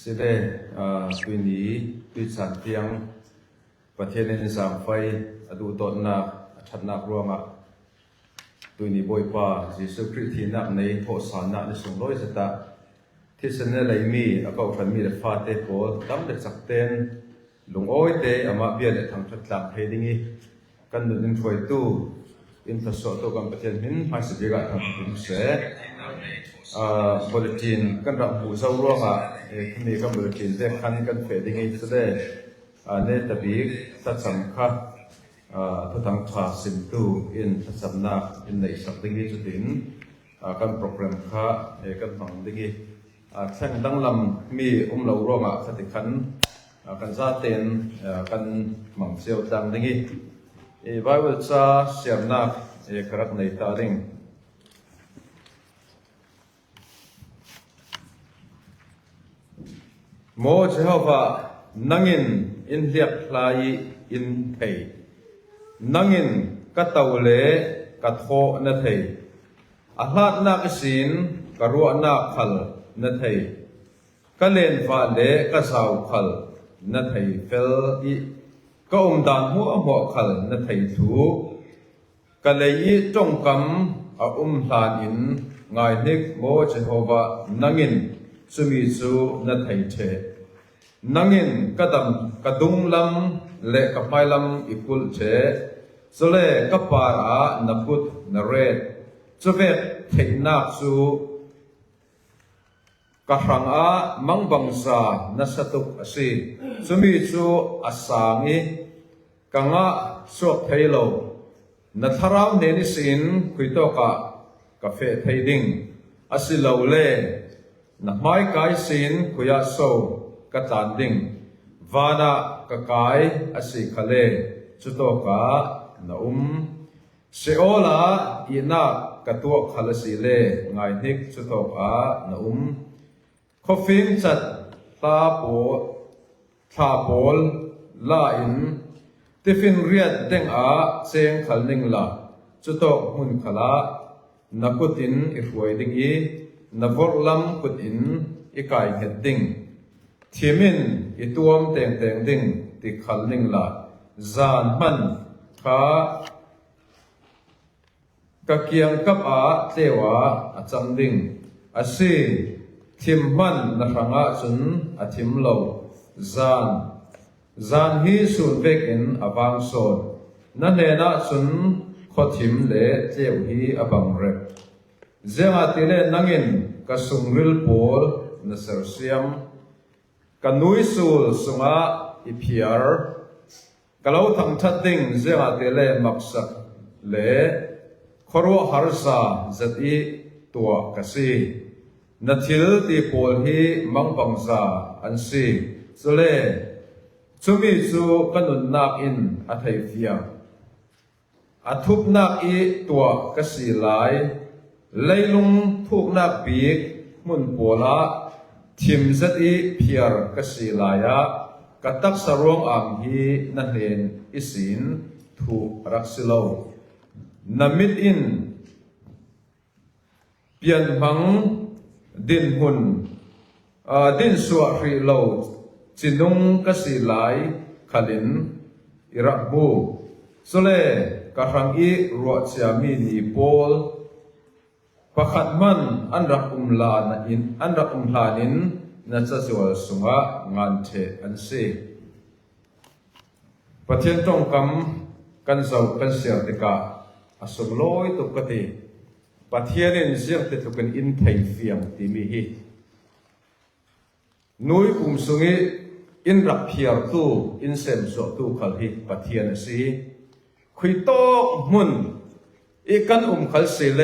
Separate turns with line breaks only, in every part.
สิได้ตุยนี้ตุยสันเพียงประเทศในสามไฟอดูตนนักชัดนักรวมตุยนี้บ่อยป่าจิสุคริที่นักในโทสานะในสงร้อยสตาที่เสนอไหลมีก็ฟันมีแต่ฟาเตโกตั้มเด็กสักเต้นหลงอ้อยเตะอามาเบียดทางชัดหลักเฮดิ้งกันดุนช่วยตู้อินฟราสตรักเจอร์กันประเทศหินหายสิบกันทางพิมเสบริจินกันรับผู้เช่าร่วงที่นี่ก็บริจินได้คันกันเฟดดิ้งสุดเดเนตบิกทัศสังฆะทุกทางขาสินตูอินทัศนักอินในสักดิ้งจุดดินกันโปรแกรมข้ากันฟังดิ้งแข่งดังลำมีเราร่วงสติขันกันซาเตนกันหมั่งเซียวจังดิ้งไว้ว่าจะเสียมนักกระไรตาดิ้งโมเจฮาวานังอินอินเลียบลายอินเทยนังอินกัตาวเลกัตโฮนัทเทยอาหารนักสินกรัวนักขัลนัทเทยกัเลนฟ้าเลกัสาวขัลนัทเทยเฟลอีก็ดานหัวขัลนัทเทยทูกัเลยีจงกำลานอินไงนิกโมเจฮาวานังอินสุมิจูนัทเทยเชนังอินกระดุงลำเละกับไม้ลำอีกุลเชสุเล่กับปาระนับพุทนเรศจุเวทเทนักสูกระหังมังบังซานัสตุกสีสุมิจูอาสังอีกังสวกเทโลนัทราวเนนิสินคุยโตกาเฟเทดิงอาศิลาเล่นักไม้กายสินคุยาโซกะตันดิงวานะกะกายอาศิคาเลจุโตกะนาเซโอลาอีนักกะตัวคาลสิเลไงนิกจุโตกะนาคอฟินจัดตาโปลลาอินติฟินเรียดเด้งเซงขัลนิงลาจุโตมุนขลานักุตินอิฟวยดิงอีนับวอลลัมกุตินอีกายเฮดดิงทีมินอีตัวมเต่งดิงติขัลนิงลาจานมันกะเกียงกับเทวะจังดิงอาศีทิมมันนักงาจุนอาทิมโลจานฮีสุนเวกินอบังโซนนั่นเองนะจุนขอทิมเลเจ้าฮีอบังเรบเจ้าติเลนังอินกสุงริลโพลนัสรเซียมกันนุยสูลสุงอีพีอาร์กล่าวทั้งชัดดิ่งเจ้าติเลมักสักเลขรัวฮาร์ซาจัดอีตัวกษีนัทิลตีโพลฮีมังบังซาอันซีสุเลจุมิจูกันุนนักอินอัฐยฟิยาอัทุบนักอีตัวกษีไลเลยลุงทุกนักปีกมุนโพลาทิมจัดอีเพียร์กษีไลยะกัตักสรวงอ่างฮีนั่นเองอิสินถูกรักสิโลนามิดอินเปลี่ยนมังดินหุ่นดินสวารีโลจินุงกษีไลขลินอิรักบูสุเลกะรังอีรัวเชียมีนีโปลประคัดมันอันรักลานินนัชสวลสุงะงานเทอันเซประเทศตรงกันเจ้ากันเสียติกาอสมลอยตุกติประเทศนี้เสียงติดกันอินไทยเฟียงที่มีฮีนุยสุงิอินรักเพียร์ตูอินเซมโซตูขัลฮีประเทศนี้คุยโตมุนอีกันขัลเซเล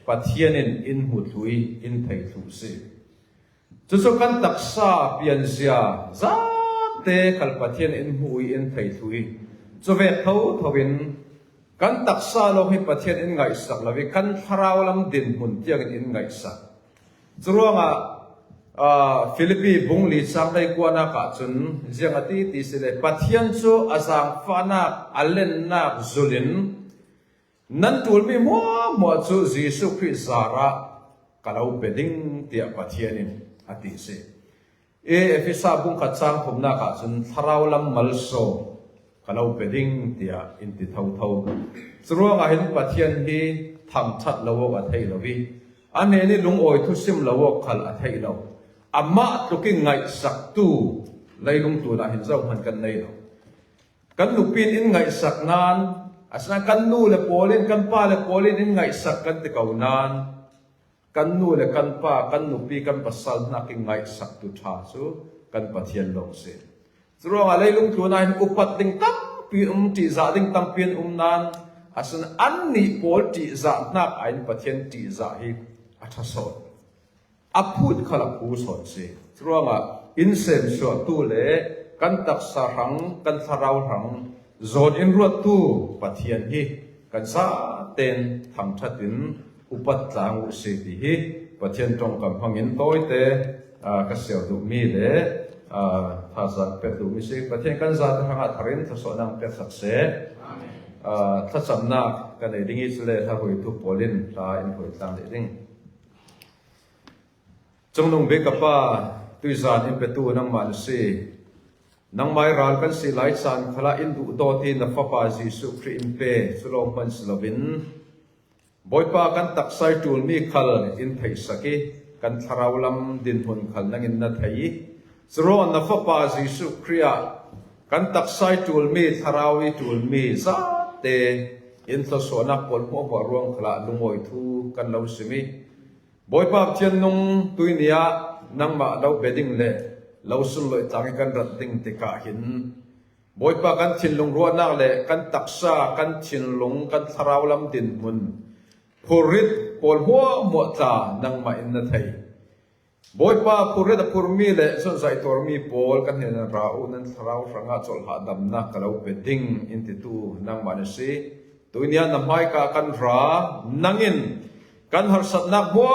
ประเทศนี้อินหุตุยอินไทยทุเซจุดสกันตักษาเปลี่ยนเสียจัดเตะขัลประเทศอินหุยอินไทยทุยจุดเวททวินกันตักษาลงให้ประเทศอินไงสักแล้ววิกันพราวลำดินหุ่นเตียงอินไงสักจุดว่าฟิลิปปีบุงลีสังได้กว่านักจุนเจียงอดีติสิเลประเทศจูอาสังฟานักอัลเลนนักจุลินนั่นตัวมีมัวจูจิสุคริสาระกล่าวเป็นดิ่งเตียประเทศนี้อดีสิ efisa bung khat sang thum na ka chun tharau lam malso kalau peding tia in ti thau thau churuang a hin pathian hi tham that lawok a thei lowi ane ni lung oi thu sim lawok khal a thei lo amma tuking ngai sak tu leilung tu na hin zau han kan nei lo kan lupin in ngai sak nan asna kan nu le polin kan pa le polin in ngai sak kan te kaunan kan nu le kan pa kan nu pi kan pasal na ki ngai sak tu tha su kan pathian lo se churuang a leilung tu na hin upat ding tam pi ti za ding tam pin nan asan an ni pol ti za nak ain pathian ti za hi athasot aput khala pu sot se churuang a in sem so tu le kan tak sa rang kan tharau rang zon in ruat tu pathian hi kan sa ten tham thatin upat tlang u se ti hi pathian tong kam hangin toy te ka sel du mi le tha sa pe du mi se pathian kan za ta ha tharin tha so nang pe sak se amen tha samna kan ei ding is le tha hoi tu polin ta in hoi tlang le ding chong nong be ka pa tui zan in pe tu nang man se nang mai ral kan si lai san khala in du do ti na fa pa jisu khri in pe sulom pan slovin boipa kan taksai tul mi khal in thei saki kan tharau lam din hun khal nangin na thei zro na fa pa jisu khria kan taksai tul mi tharawi tul mi za te in tho so na pol mo ba ruang khala lungoi thu kan lo simi boipa thian nong tuinia nang ma do beding le lo sun loi tang kan rat ding te ka hin boipa kan thin lung ro na le kan taksa kan thin lung kan tharau lam din mun purit pol mo mo ta nang ma in na thai boipa purit purmi le son sai tor mi pol kan hen ra u nan tharau ranga chol ha dam na kalau beding in ti tu nang ma se tuinia na mai ka kan ra nangin kan har sat nak mo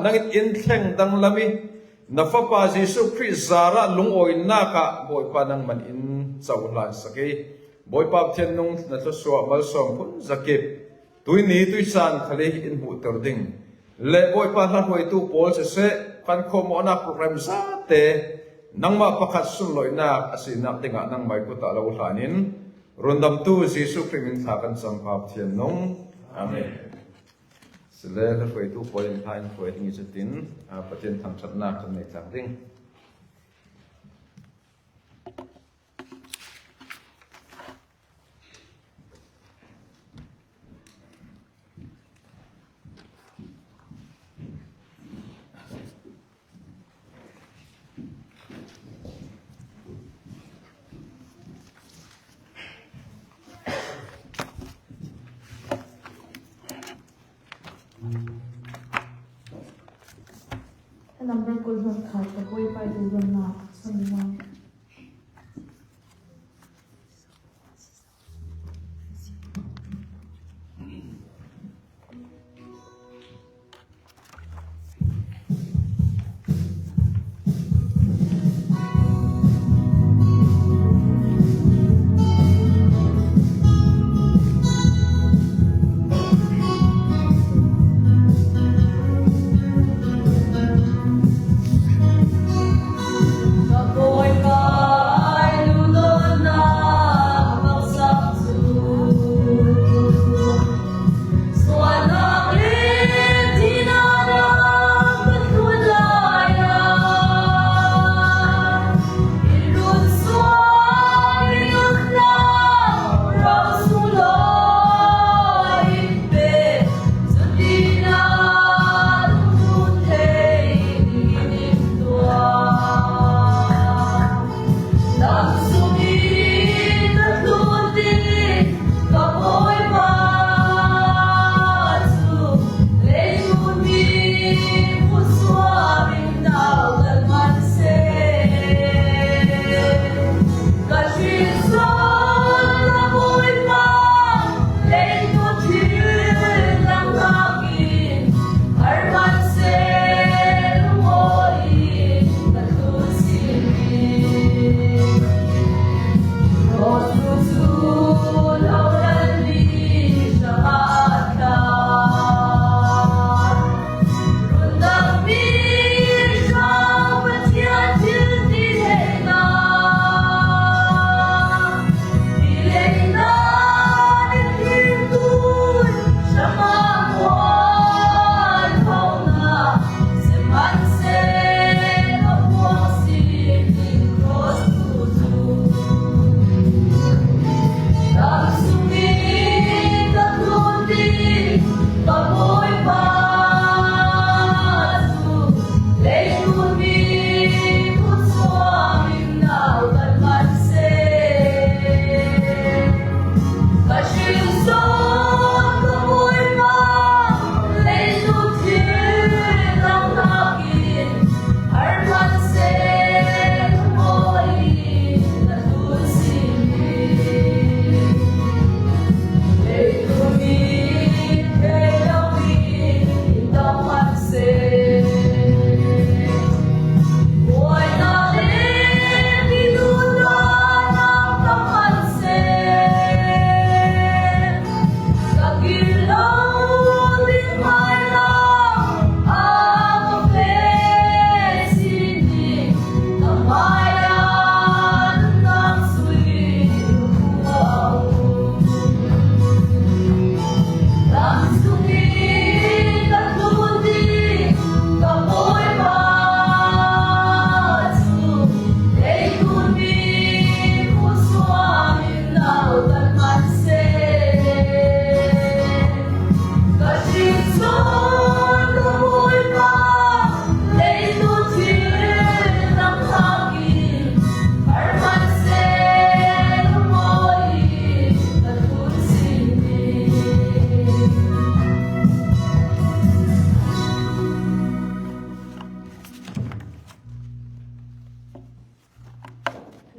nangin in thleng dang lami na fa pa jisu christ zara lung oi na ka boipa nang man in chawlan sake boipa thian nung na to so mal som phun zakip tui ni tui san khale in bu tor ding le boipa hlan hoi tu pol se kan khom ona program za te nangma pakhat sun loi na asina tinga nang mai ku ta lo hlanin rondam tu jisu christ min tha kan sam phap thian nong amen sele la hoi tu pol in thain hoi ding chutin pathian tham chat na kan nei tlang ding
number ko zon khat ko koi pai du zon na sanwa
Boy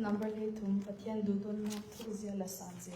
Number 8 tum pathian dudon na thuzia la sanje.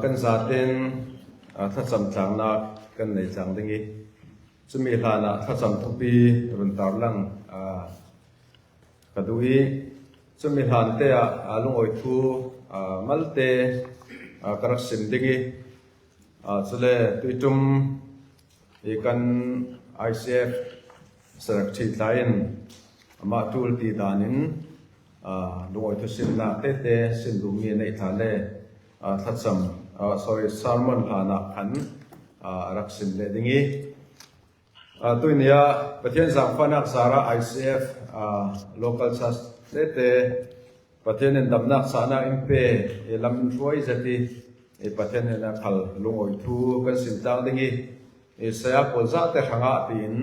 kan zaten thacham changna kan nei chang dingi chumi hlana thacham thupi run tar lang kadui chumi hlan te lungoi thu malte karak sim dingi chule tuitum ikan ICF sarak chi tlain ama tul ti danin lungoi thu simna te sim du mi nei thale thacham sermon hlana khan rak sim le dingi tuinia pathian sang fanak sara ICF local church te pathian en damnak sana impe lam roi zati pathian na khal lungoi thu kan sim tang dingi saya polza te hanga tin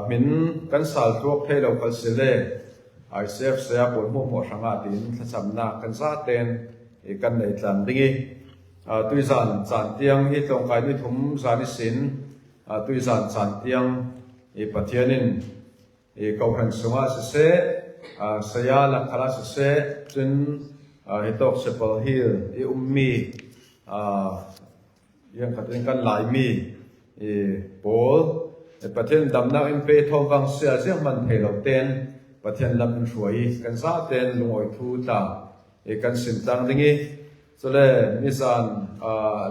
min kan sal tuak thei local sile ICF saya pol mo hanga tin thachamna kan za ten kan nei tlan dingi tuizan chan tiang hi tong kai ni thum zani sin tuizan chan tiang pathianin kau han sunga se saya la khala se chun hitok sepal hill ummi yang katin kan lai mi pol pathian damna in pe thong wang sia jiang man thelo ten pathian lam ruai kan sa ten lungoi thu ta kan sim tang dingi chole misan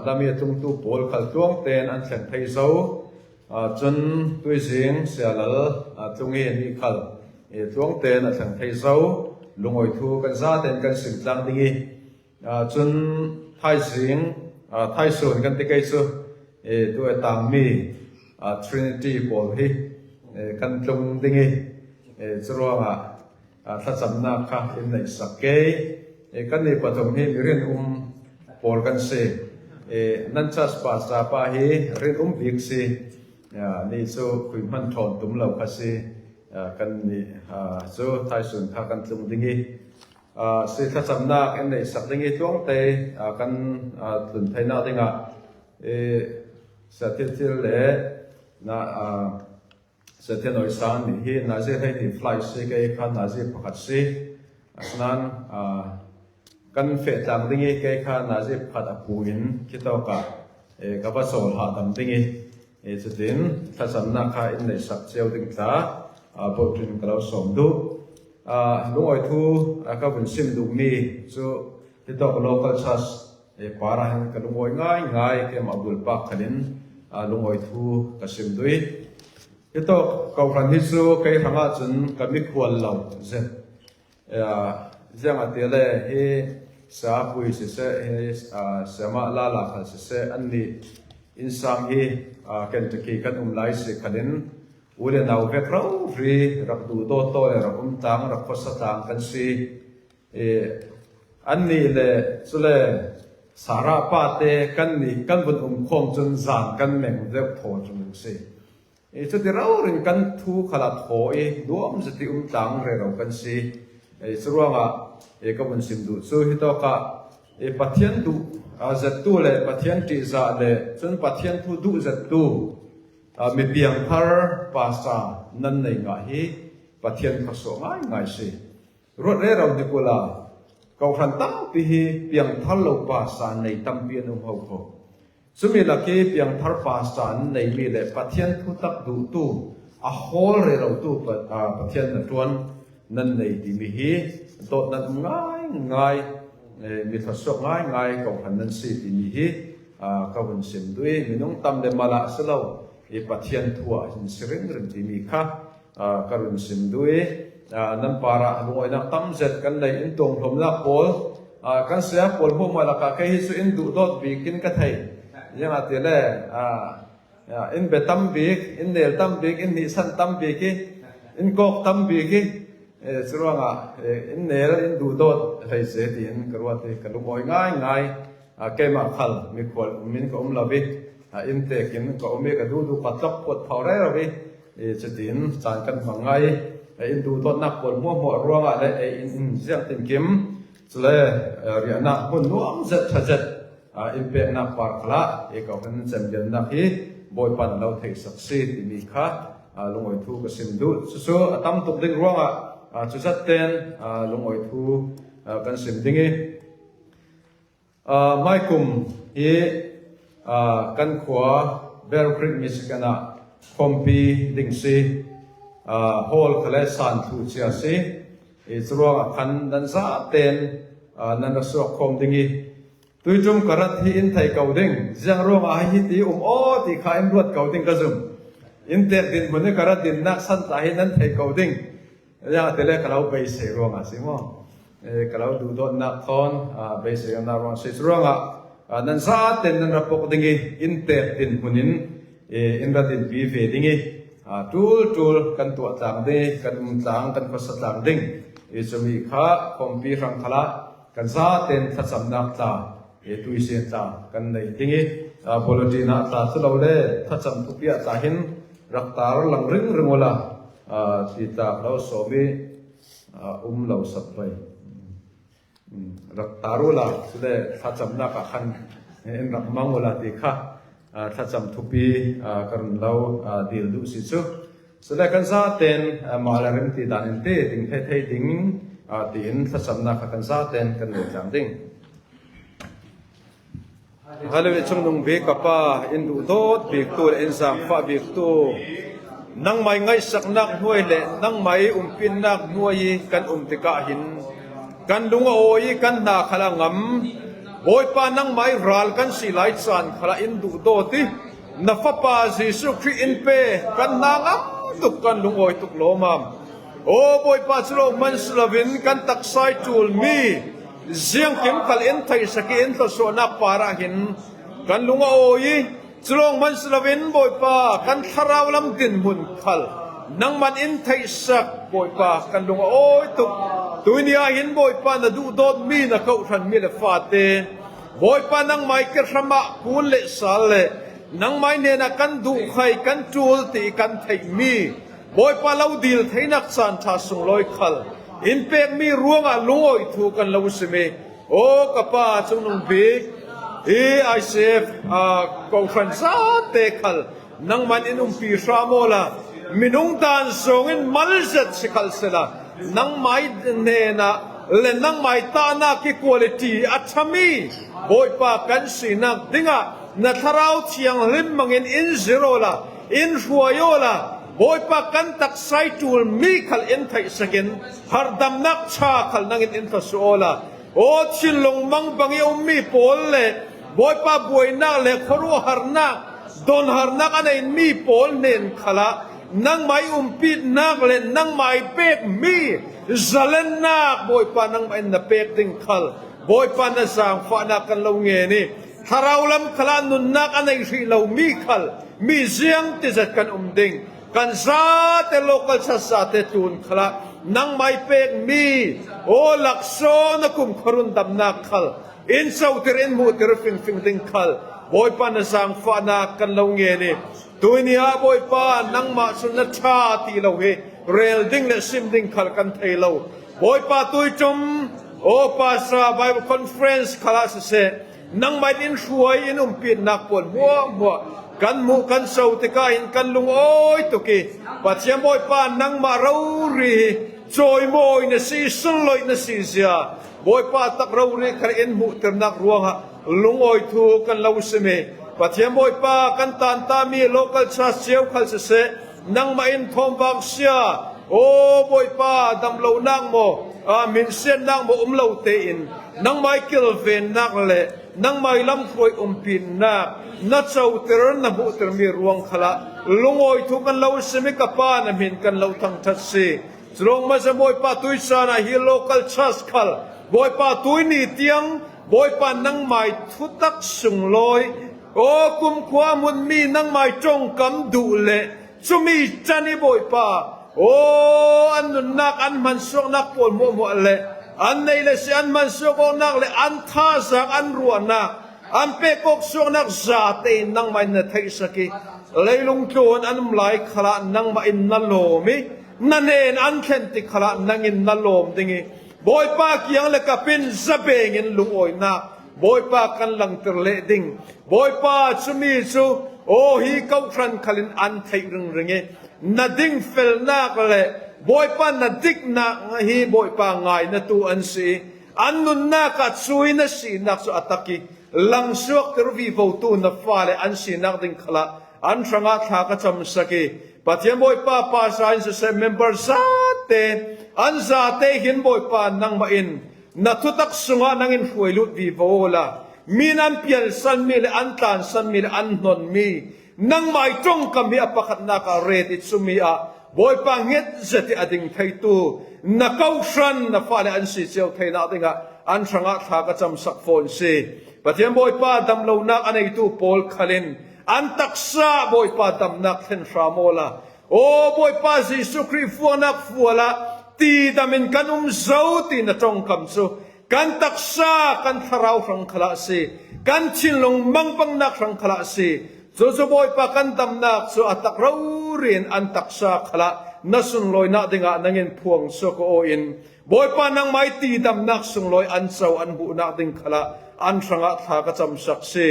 lami tung tu pol khal tuang ten an thlen thei zo chun tuizing sialal tungi ni khal tuang ten a thlen thei zo lungoi thu kan za ten kan sim tang dingi chun thai sing thai sun kan tikai chu tu tang mi Trinity pol hi kan tlung dingi churonga thachamna kha in nei sakke kan ni pathom hi rin pol kan se nan chas pa sa pa hi rin bik si ni chu khuiman thon tum lo kha si kan ni chu thai sun kha kan tlung dingi se thachamna in nei sak dingi tuang te kan tlun thaina dinga satil le na satenoi san ni hi na je hai ti fly se ke khan na je pakhat se asnan kan fe tang dingi ke khan na je phat apuin kitoka ka ba sol ha dam dingi chutin thachamna kha in nei sak cheu ding ta botrin kalo som du lungoi thu ka bun sim du mi chu kitok local church para han ka lungoi ngai ke abdul pak khalin lungoi thu ka sim dui ito kau ran hi chu kai hanga chun kami khwal lo ze janga tele he sa pui se sama la la khal se anni insang hi Kentucky kan lai se khalin ule nau ve krau ri rak du do to rak tang rak khosa tang kan si anni le chule sara pa te kan ni kan bun khom chun zan kan meng de tho chun se chu ti rau rin kan thu khala tho duam zati tang re ro kan si churonga ka bun sim du chu hi to ka pathian du zat tu le pathian ti za le chun pathian thu du zat tu mi piang thar pa sa nan nei nga hi pathian kha so ngai si rot re ro dikula kau khan tam pi hi piang thar lo pa sa nei tam pi nu ho ho sumi la ke piang thar pa sa nei mi le pathian thu tak du tu a hol re ro tu pathian na tuan nan nei ti mi hi to nan ngai mi tha so ngai kau khan nan si ti mi hi ka bun sim dui minung tam le mala selo pathian thua hin sirin rin ti mi kha karun sim dui nan para lungoi na tam zet kan nei in tong thom la pol kan sia pol ho ma la ka kai hi su in du dot bi kin ka thai yang ati le in be tam bi in nel tam bi in ni san tam bi ki in kok tam bi ki suronga in nel in du dot thai se ti in karwati kalungoi ngai ke ma khal mi khol min ko la bi in te kin ko me ka du patlok pot phore ro bi chatin chan kan mangai in du dot nak pol mo ruanga le in ziang tin kim chule ria na hun nuam zat thajat in pe na par khala ka kan champion na hi boy pan lo thei saksi ti mi kha lungoi thu ka sim du so atam tuk ding ruanga chu zat ten lungoi thu kan sim dingi mai kum hi kan khwa Bear Creek Michigan khompi ding si hall khale san thu chia si izruang khan dan sa ten nan so khom dingi tui jum karat hi in thai kau ding jang rong a hi ti o ti kha em ruat kau ding ka zum in te din bune karat din nak san ta hi nan thai kau ding ya tele kalau bai se rong a si mo kalau du dot na thon bai se na rong se rong a nan sa ten nan rapok dingi in te din bunin in ra din pi ve dingi tul kan tua tang de kan tang kan ko sa tang ding chumi kha khompi rang khala kan sa ten tha cham nak ta tui se ta kan nei dingi politina ta chulo le tha cham tu pia ta hin rak tar lang ring ringola ti ta lo so mi lo sap pai rak tarula sule tha cham na ka khan en rak mangola ti kha tha cham thu pi kan lo dil du si chu sule kan sa ten mala rim ti dan en te ting the ding ti in tha cham na ka kan sa ten kan le jam ding Halawi chung nung be kapa indu dot be tu en sang fa be tu nang mai ngai sak nak nuai le nang mai pin nak nuai kan tika hin kan lunga oi kan na khala ngam boy pa nang mai ral kan si lai chan khala indu doti na fa pa Jesu Christ in pe kan na ngam tuk kan lungoi tuk lomam o boy pa chlo man slavin kan taksai tul mi ziang kim kal en thai sakin to so na para hin kan lunga oi chlong man slavin boy pa kan tharau lam din mun khal nang man in thai sak boy pa kan lunga oi tuk tuinia hin boy pa na du dot mi na kau than mi le fa te boy pa nang mai ke rama kun le sal le nang mai ne na kan du khai kan tul ti kan thai mi boy pa lau dil thai nak san tha sung loi khal in pek mi ruanga lungoi thu kan lo sime o kapa chung nung be I save ko khan sa te khal nang man inum pi ramola minung dan songin malzat sikal sela nang mai ne na le nang mai ta na ki quality athami boy pa kan sinak dinga na tharau chiang lim mangin in zero la in huayola boy pa kan tak sai tul mi khal in thai sakin har dam nak cha khal nangin in ta sola o chin long mang bangi mi pol le boy pa boy na le khoru har na don har na anai mi pol nen khala nang mai pit nak le nang mai pek mi zalen nak boy pa nang mai na pek ding khal boy pa na sang fa na kan lo nge ni tharau lam khala nun nak anai ri lo mi khal mi ziang ti zat kan ding kan sa te local sa te tun khala nang mai pek mi o lakso na kum kharun dam na khal in sauter in mu ter fing ding khal boy pa na sang fa na kan lo nge ni tuinia boy pa nang ma sun na tha ti lo he rel ding le sim ding khal kan thei lo boy pa tui chum o pa sa Bible conference khala se nang mai in huai in pit nak pon mo kan mu kan sau te ka in kan lung oi to ki pathiam boy pa nang ma rau ri choi moi na si sun loi na si sia boy pa tak rau ri khar in mu ter nak ruanga lung oi thu kan lau seme pathiam boy pa kan tan ta mi local church cheu khal se nang ma in thom bak sia o boy pa dam lo nang mo min sen nang mo lo te in nang mai kil ven nak le nang mai lam khoi pin na na chau ter na bu ter mi ruang khala lungoi thu kan lo semi ka pa na min kan lo thang that si strong ma sa boy pa tui sana hi local church khal boy pa tui ni tiang boy pa nang mai thu tak sung loi o kum khwa mun mi nang mai chong kam du le chumi chani boy pa o an nak an man sok nak pol mo le an nei le si an man sok nak le an tha sak an ruan nak an pe kok sok nak za te nang mai na thai saki leilung tlon an lai khala nang ma in na lo mi na nen an khen ti khala nang in na lom dingi boy pa kiang le kapin zabeng in lungoi na boy pa kan lang ter le ding boy pa chumi chu o hi kau kran khalin an thai ring ringe na ding fel nak le boy pa na dik na hi boy pa ngai na tu an si อันนุนนากัดซุยนะสีนักสุอัตกิลังสวกตรวีโวตูนฟ้าเลอันสีนักดิงขละอันทรังอาทากจำสกีปะเทียมบอยป้าป้าสายเซเมมเบอร์ซาเตอันซาเตหินบอยป้านังมาอินนัทุตักสุงานังอินฟวยลุดวีโวลามีนันเปียนสันมีเลอันตานสันมีเลอันนนมีนังไม่จงกมีอปะขัดนักเรติสุมีอาบอยป้าเง็ดเจติอดิงไทตูนักเอาชันนักฟ้าเลอันสีเจียวไทยนาดิงะอันทรังอาทากจำสักฟอนซีปะเทียมบอยป้าดำเหลานักอันไอตูโพลคลินอันตักษาบอยป้าดำนักเทนฟรามอลาโอ้บอยป้าจีสุครีฟัวนักฟัวละตีดำมินกันเจ้าตีนจงคำสุกันตักษากันทราวฟังขลักสีกันชินลงมังปังนักฟังขลักสีจู่ๆบอยป้ากันดำนักสุอัตักเราเรียนอันตักษาขลักนัสุนลอยนักดิ่งนังเงินพวงสุโกอินบอยป้านังไม่ตีดำนักสุนลอยอันเจ้าอันบุนักดิ่งขลักอันสังฆากจำสักสี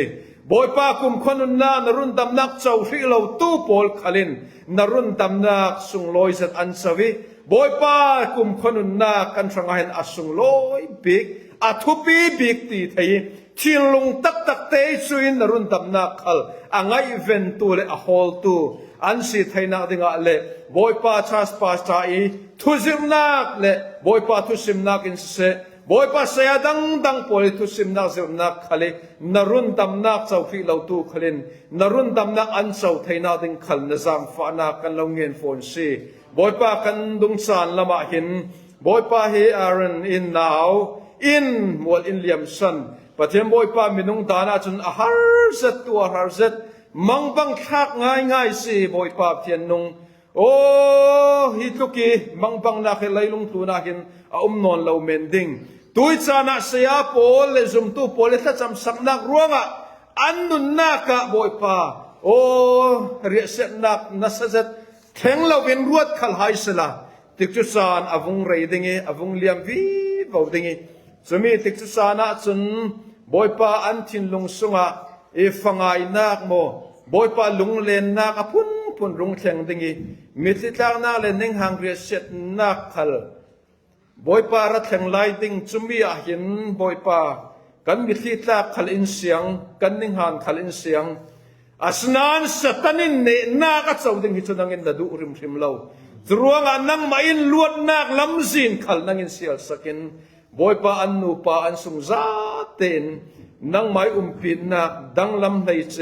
บอยป้าคุมคนนานรุนดำนักเจ้าที่เราตู้โพลขลินนรุนดำนักสุงลอยสัตอันสวีบอยป้าคุมคนนากันสังฆเห็นอสุงลอยบิกอัทุปีบิกตีไทยชิลลงตักตักเตยสุยนรุนดำนักขลอ่างไอเวนตูเลอฮอลตูอันสิไทยนักดิ่งเลบอยป้าชาสปาสายทุซิมนักเลบอยป้าทุซิมนักอินเสบอยป้าเสียดังโพลิทุสิมนักเสียนักขลินรุนดำนักเจ้าฟิลาตูขลินนรุนดำนักอันเจ้าไทยนาดิงขลนจางฟ้านักกันลงเงินฟอนซีบอยป้ากันดุงสานละมาหินบอยป้าเฮอารันอินนาวอินมวลอินเลียมสันปะเทียมบอยป้ามีนุงตานาจนอาหารเซตตัวอาหารเซตมังบังทักง่ายสิบอยป้าเทียนนุงโอ้ฮิตุกีมังบังนักไหลลงตัวนักหินนอนเราเมนดิงตุยชนะเสียโพลเลซุมตูโพลเลถ้าจำสักนักร่วงอ่ะอันนุนนักะบอยป้าโอ้เรียเสนักนัสเซตแข็งเราเป็นรวดขัลไฮสละติกจุสานอวงเรดิงอวงเลียมวีบาวดิงสมีติกจุสานะจนบอยป้าอันทินลงสุงะฟังไอนักโมบอยป้าลุงเลนนักพุ่นรุงแข็งดิงมิตรทางนักเลนนิงหังเรียเสนักขัลบอยป้ารัดแห่งไลดิ้งจุมีอาหินบอยป้ากันมิที่ตาขลินเสียงกันนิ่งหันขลินเสียงอาสนานสตันินเนนักเจ้าดิ้งหิจนังอินดาดูริมริมเล่าตรวงอันนังมาอินลวดนักลำซินขลนังอินเสียลสักินบอยป้าอันนูป้าอันสุงซาเตนนังไม่ปิดนักดังลำในเจ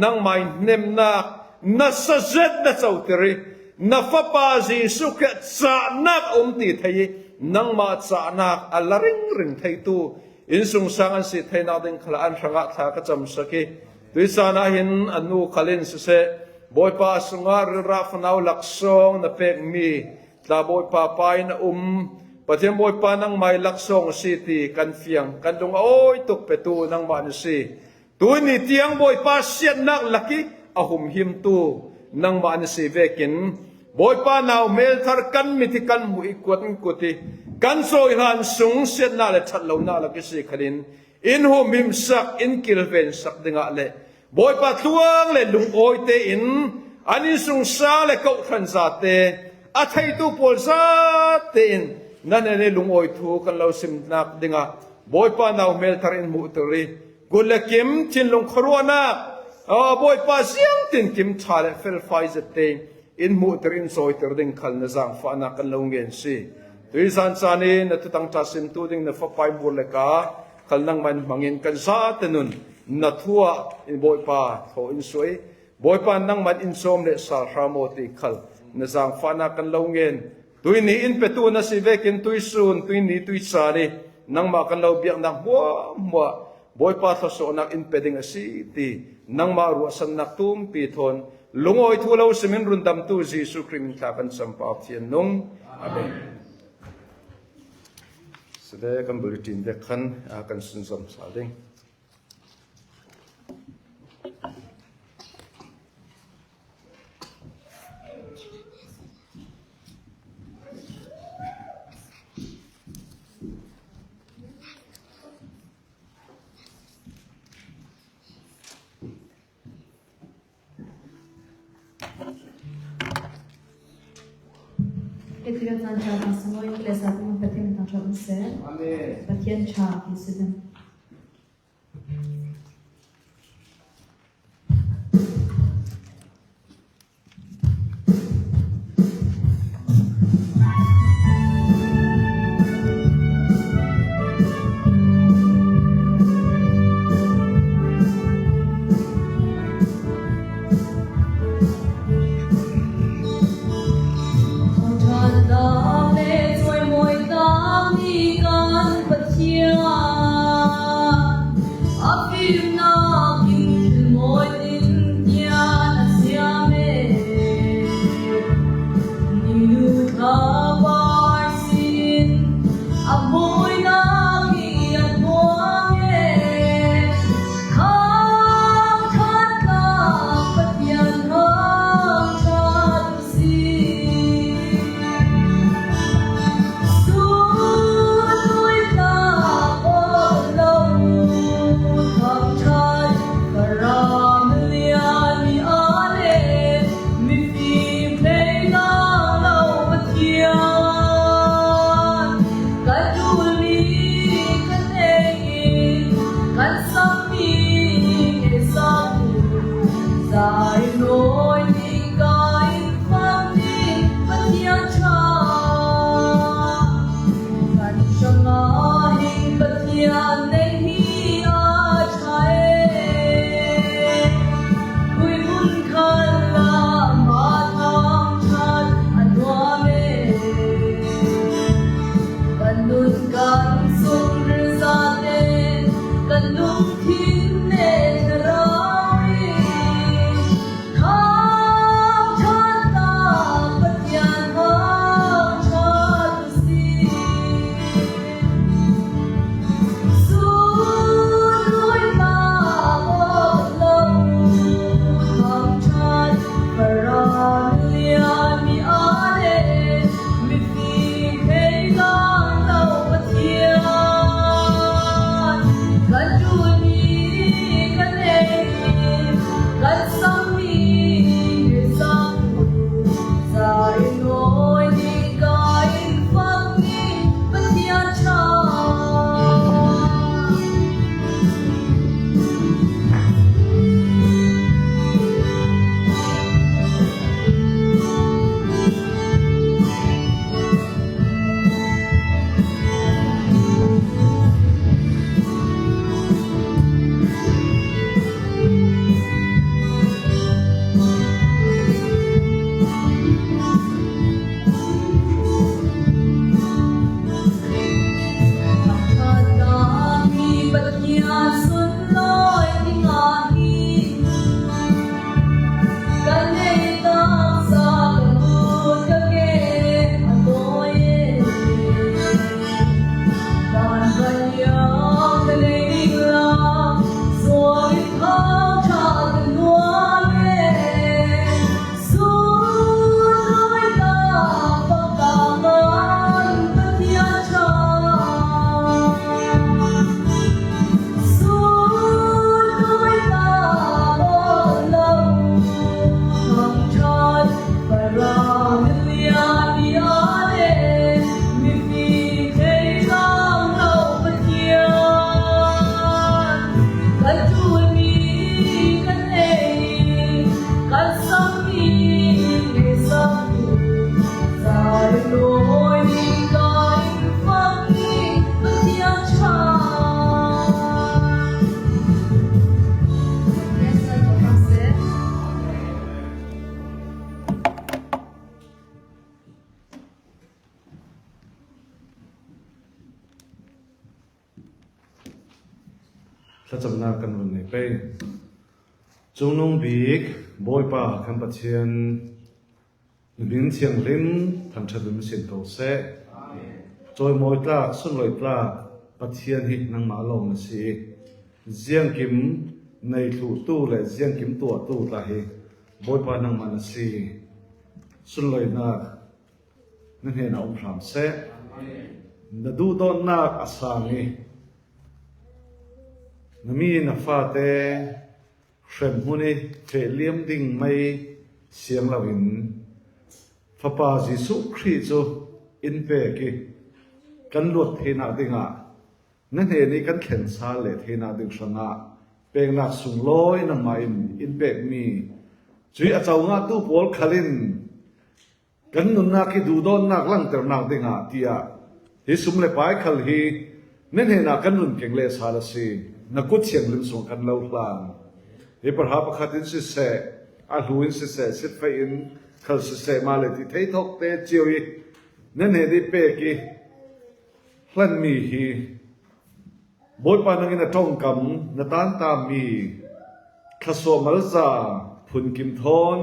นังไม่เนมนักนัสเซตนัเจ้าตรีนัฟป้าจีสุขสานักตีไทยนังมาจานักอัลริงริงไทยตูอินสุงสังอันสิไทยนาดิงขลอันสังฆทากจำสกีตุยสานาหินอันนูขลินเสบอยป้าสุงาริราฟนาวลักซองนับเป็กมีตาบอยป้าไปนะปะเทียมบอยป้านังไม่ลักซองสิตีกันเฟียงกันดงโอ้ยตุกเปตูนังบานสีตัวนี้เตียงบอยป้าเสียนักลักกี้อาหุมหิมตูนังบานสีเวกินบอยป้านาวเมลทาร์กันมิติกันมุอีกวดกุติกันโซยหันสูงเสียนาเลชัดเหล่านาลักสิขลินอินหูมิมสักอินกิลเวนสักดึงอะไรบอยป้าทวงเลลุงโอยเตอินอันนี้สูงซาเลเกาขันซาเตอัฐิตุโพลซาเตอินนั่นเองลุงโอยทูกันเราสิมนักดึงอ่ะบอยป้านาวเมลทาร์อินมุตรีกุลกิมทินลุงครัวนักบอยป้าเสียงตินกิมชาเลเฟลไฟเซเตอินมุตรินโซยตรดิ่งขัลนจางฟ้านักกันลงเงินสิตุยสันสานีนัตุตังจัสิมตูดิ่งนัฟไปบุเลกาขัลนังมันมังเงินกันซาเตนุนนัทัวอินบอยป้าโถอินสวยบอยป้านังมันอินโซมเลสาร์ามโมติขัลนจางฟ้านักกันลงเงินตุยนี้อินเปตูนัสิเวกินตุยซูนตุยนี้ตุยสานีนังมากันเราเบียงนักบัวบอยป้าทศนักอินเปดิงสิตีนังมารัวสันนักตุ้มปีทนลุงโอยทูเราสมินรุนดำตูจีสุคริมินทากันสัมปาเทียนนงอาเมนแสดงกันบริจินเด็กขันอากันสุนทรสาดิง
It tira tan cha na samoi kle sa tum pathian tan cha se
Amen.
pathian cha ki sidam
Sachamna kan run nei pe chungnong bik boipa kan pathian rin chiang rim than thadum sin to se choi moi tla sun loi tla pathian hi nang ma lo na si ziang kim nei thu tu le ziang kim tu tu tla hi boipa nang ma na si sun loi na nan he na ram se na du don na asangi nami na fa te shem huni fe liam ding mai siang lawin fa pa Jesu Christ in pe ki kan lut thina dinga na he ni kan khen sa le thina ding sanga peng nak sung loi na mai in pe mi chui a chaw nga tu pol khalin kan nun na ki du don nak lang ter nak dinga tia hi sum le pai khal hi nen he na kan nun keng le sa la si na kut chiang lim sung kan lo hlang hi par ha pakhatin si se a hluin si se sit fa in khal si se ma le ti thei thok te chiwi nen he di pe ki hlan mi hi boi pa nang in a tong kam na tan ta mi khaso malza phun kim thon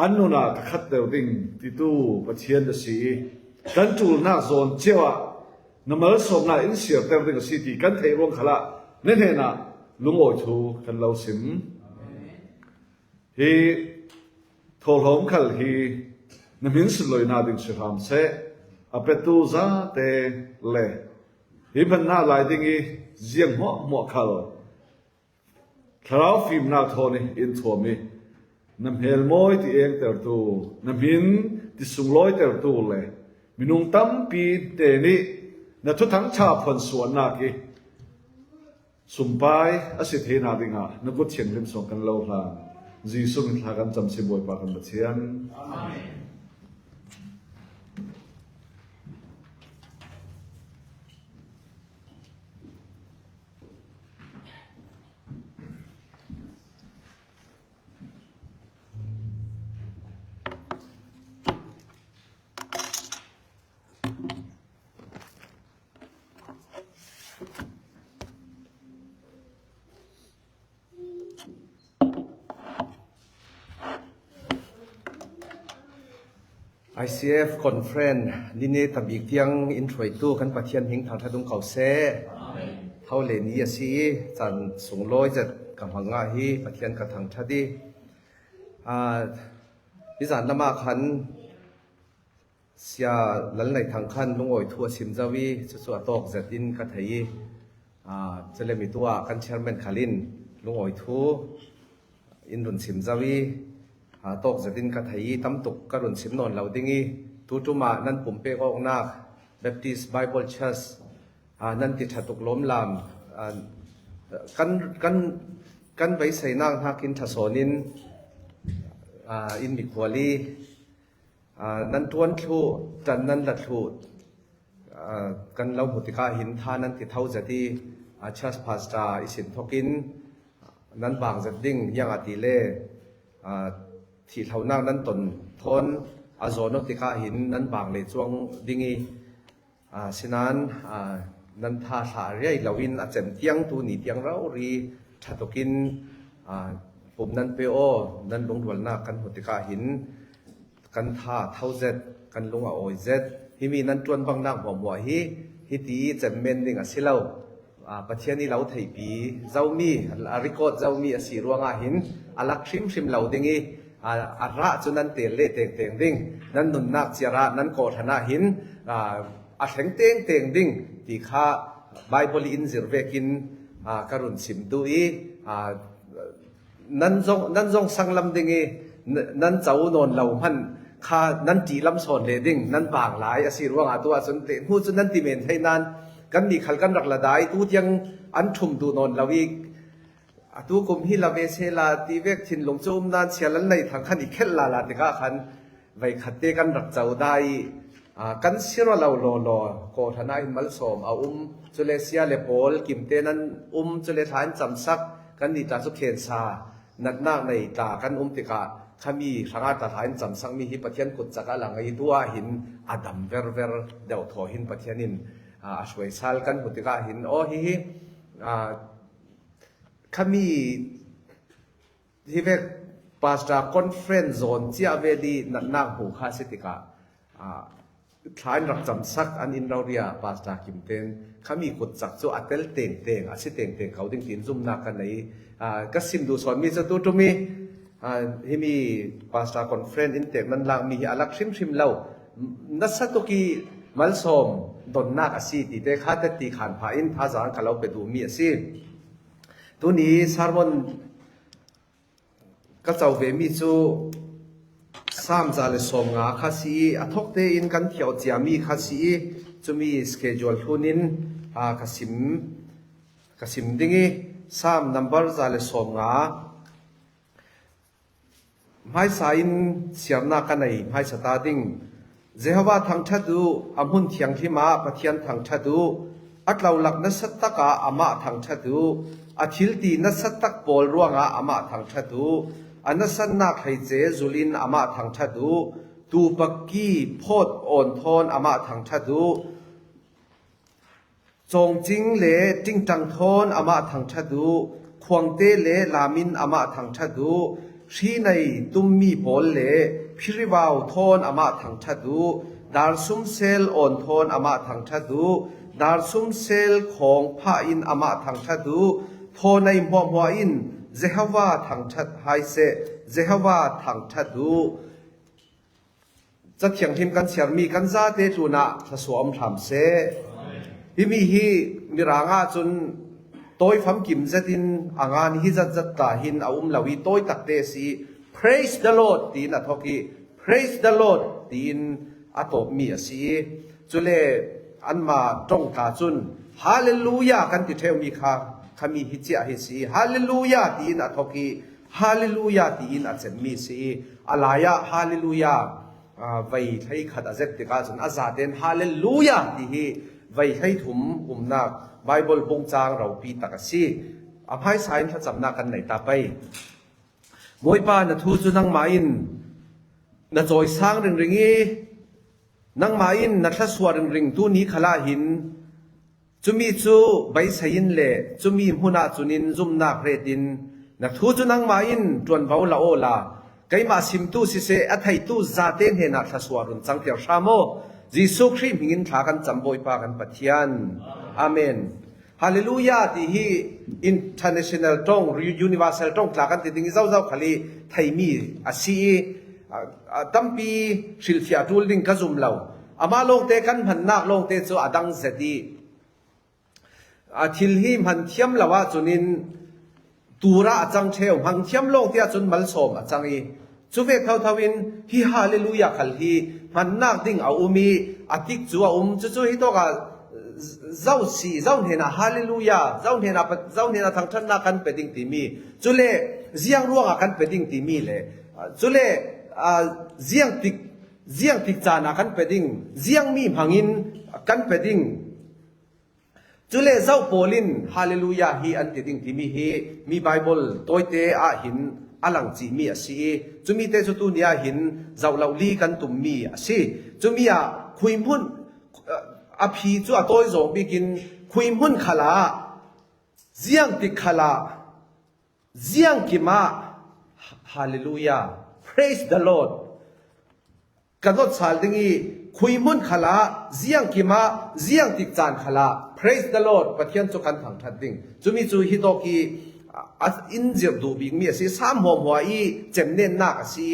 annuna ka khat deu ding ti tu pathian da si kan tul na zon chewa na mal som na in siar ter ding si ti kan thei rong khala nen he na lungoi thu kan lo sim hi thol hom khal hi na min sloi na ding se ham se apetu za te le hi ban na lai ding i ziang mo khal tharau phim na thoni in thomi nam hel moi ti eng ter tu nam hin ti sung loi ter tu le minung tam pi te ni na thu thang cha phon suan na ki sumpai asit he na dinga na gut chen lim song kan lo hla jisu min thla kan cham si boi pa kan bachian amen
ICF conference นี่เนี่ยตบิกเที่ยงอินทรวยตู้กันปะเทียนหิงทางทะดุงเขาเซ่เท่าเลนี้สิจันสูงร้อยจะกำหังง่ายฮีปะเทียนกับทางทะดีวิจารณ์ละมาคันเสียหลังในทางคันลุงอ่อยทัวสิมเจ้าวีสุดๆตอกจัดดินกระไทยจะเลยมีตัวกันเชอร์แมนคาลินลุงอ่อยทัวอินรุนสิมเจ้าวีตกจะดินกระไทยตั้มตกกระดุนสิมนอนเหล่าดิ้งทุมานั่นผมเปกออกนัก Baptist Bible Church นั่นติดถัดตกล้มลามกันไว้ใส่นางฮักินทัศนินอินมิควาลีนั่นทวนทูจันนั่นละทูกันเราหุติกาหินท่านั่นติดเท่าจะที่Church Pastor อิสินทกินนั่นบางจะดิ้งยังอติเล่ที่เท่านั่งนั้นตนทนอาโซนติกาหินนั้นบางเลยช่วงดิ้งฉะนั้นนั้นท่าสาเรียเราวินอาจจะเที่ยงตัวนี้เที่ยงเรารีชัดตกินปุ่มนั้นเปโอนั้นลงดวลหน้ากันหุติกาหินกันท่าเท่าเจ็ดกันลงโอเจ็ดที่มีนั้นจวนบางนักหัวฮิตีจะเมนดิ้งสิเราประเทศนี้เราไทยปีเจ้ามีริโกเจ้ามีสีรวงหินอลักชิมเราดิ้งอาระจนนั้นเตเล่เต่งดิ้งนั้นนุนนักเจระนั้นโกธนาหินอาเต่งดิ้งที่ข้าไบเบิลอินซิร์เวกินกรุณสิมตุยนั้นจงสังลำดิ้งนั้นเจ้านนเหล่าพันข้านั้นจีลำสอนเลดิ้งนั้นบางหลายสีรวงตัวจนเตหูจนนั้นติเมนไทยนั้นกันมีขัลกันรักละได้ตู้ยังอันทุ่มดูนนเราอีกตู้กุมฮิลาเวเซลาตีเวกทินลงจุ่มนั่นเชียร์ลันในทางขันอีกแค่ลาติกาขันไว้ขัดเตกันรักเจ้าได้กันเชื่อเราโลโกธนาอิมัลสมเอาจุเลเซียเลโปลกิมเตนั้นจุเลทานจำซักกันดีตาสุเคนซานัดนาในตากันติกาขามีทางอาตาทานจำซักมีฮิปะเทียนกุดจักรหลังไอตัวหินอดัมเวอร์เดาทอหินปะเทียนินช่วยซัลกันหุติกาหินขามีที่เวกปาสตาคอนเฟรนซ์โซนที่อาเวดีนักหูข้าสิติกาทานรักจำซักอันอินเราเรียปาสตาคิมเตนขามีกดจักโซอัตเตลเต่งอาศิเต่งเขาดิ้งตินซุ่มนักกันในก็ซิมดูสอนมีจะตัวตุมีที่มีปาสตาคอนเฟรนซ์อินเตกนั้นลางมีอลักชิมเล่านัสตุกีมัลสมดนนักอาศิติเตข้าแต่ตีขานผาอินท่าจางเขาเราไปดูมีอาศิตัวนี้สารวันก็จะเวมีจู sam za le som nga kha si athok te in kan thiau chia mi kha si chumi schedule thunin kasim dingi sam number za le som nga mai sain siamna kanai mai sata ding Jehovah thang thadu amun thiang thima pathian thang thadu atlau lak na sattaka ama thang thadu athil ti na sattak pol ruanga ama thang thadu anasan na khaije zulin ama thang thadu tu pakki phot on thon ama thang thadu chong jing le ting tang thon ama thang thadu khwang te le lamin ama thang thadu shi nei tummi pol le phiriwau thon ama thang thadu dar sum sel on thon ama thang thadu dar sum sel khong pha in ama thang thadu thonai hwa in Jehovah thang that hai se Jehovah thang thadu cha thiang thim kan siar mi kan za te tuna thasuam tham se himi hi miranga chun toy pham kim zatin angan hi zat ta hin aum lawi toy takte si praise the Lord tin athoki praise the Lord tin atop mi asi chule anma tong ta chun hallelujah kan ti theu mi kha khami hi chia hi si hallelujah tin athoki hallelujah tin achen mi si alaya hallelujah vai thai khat azet te ka chun azaden hallelujah ti hi vai thai thum umnak Bible bong chang rau pi takasi amhai sain tha chamna kan nei ta pai moipa na thu chu nang main na choi sang ring ringi nang main na thla suar ring tu ni khala hin chumi chu bai sain le chumi huna chunin zumna hretin na thu chu nang main tuan bau la ola kaima sim tu si se athai tu zaten he na thla suarun chang tir shamo Jisu Christ hingin tha kan chamboi pa kan pathian amen hallelujah ti hi international tong universal tong tla kan ti ding zau zau khali thaimi asi tampi shilfia tul ding ka zum lau ama long te kan phan nak long te chu adang zedi athil hi man thiam lawa chunin tura achang theu hang thiam long te chun mal som achangi chuve thau thawin hi hallelujah khal hi man nak ding a umi atik chu a chu hi to ka zau si zau hena hallelujah zau hena thang than na kan peding ti mi chule ziang ruanga kan peding ti mi le chule ziang tik cha na kan peding ziang mi hangin kan peding chule zau polin hallelujah hi an ti ding ti mi hi mi bible toite a hin alang chi mi asi chumi te chu tu nia hin zau lau li kan tum mi asi chumi a khuim hun a phi chu a toy zong bikin khuim hun khala ziang ti khala ziang ki ma hallelujah praise the Lord kanot sal dingi khuim hun khala ziang ki ma ziang ti chan khala praise the Lord pathian chu kan thang that ding chumi chu hi to ki in jeb du bing mi asi sam hom hwa I chemnen nak asi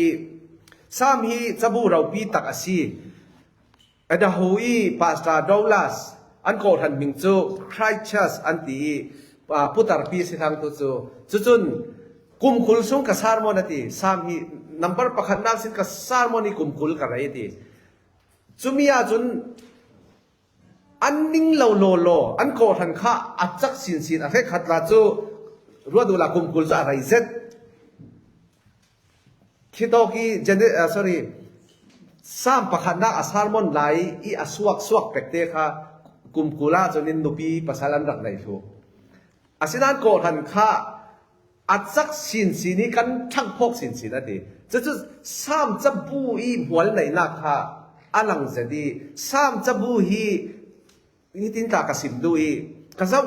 sam hi chabu rau pi tak asi ada hui pastor Douglas an ko than ming chu Christchurch an ti putar pi si thang tu chu chun kum khul sung ka sermon ati sam hi number pakhat nak sin ka sermon ni kum khul ka rai ti chumia chun an ning lo an ko than kha achak sin a he khat la chu ruadu la kum kul za rai zet khidoki sorry sam pakhana asarmon lai I aswak pekte kha kum kula chonin nupi pasalan rak nai thu asinan ko than kha achak sin ni kan thang phok sin ati chu sam chabu I hwal nei na kha alang zedi sam chabu hi tin ta ka sim du I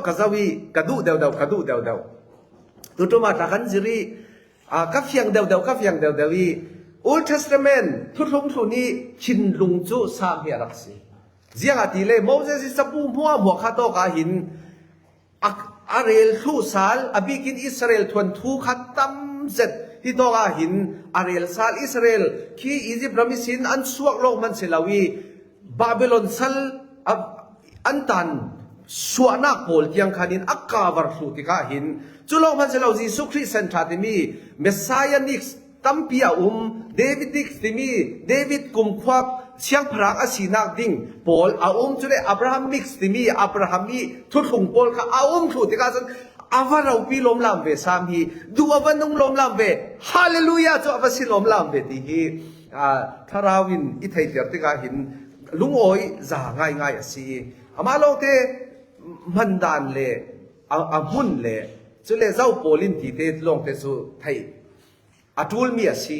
kazawi kadu deu tutuma takan jiri ka fiang deu wi Old Testament thuthum thuni chin lung chu sa hi araksi ziang ati le Moses sapu hua kha to ka hin arel thu sal abikin Israel thun thu khatam zet hi to ka hin arel sal Israel ki Egypt ramisin an suak lok man selawi Babylon sal antan suana pol tiang khanin akavar thu ti ka hin chulong man selo Jisu Christ san thatimi messianic ตั้มปีอาเดวิดดิกสติมีเดวิดกุมควักเชียงพรางอาศีนักดิ่งปอลจุเลอับราฮัมมิกสติมีอับราฮัมมีทุกของปอลค่ะถูกที่กันอาวาเราปีลมลำเวสามฮีดูอวันนุ่งลมลำเวฮาเลลูยาจ้าอวสิลมลำเวดีฮีทาราวินอิทัยเดียร์ที่กาหินลุงโอยจ่าง่ายสิอามาลงเตมันดานเล่อาหุ่นเล่จุเลเจ้าโปลินที่เตลงเตสุไทยอาทูลมีสิ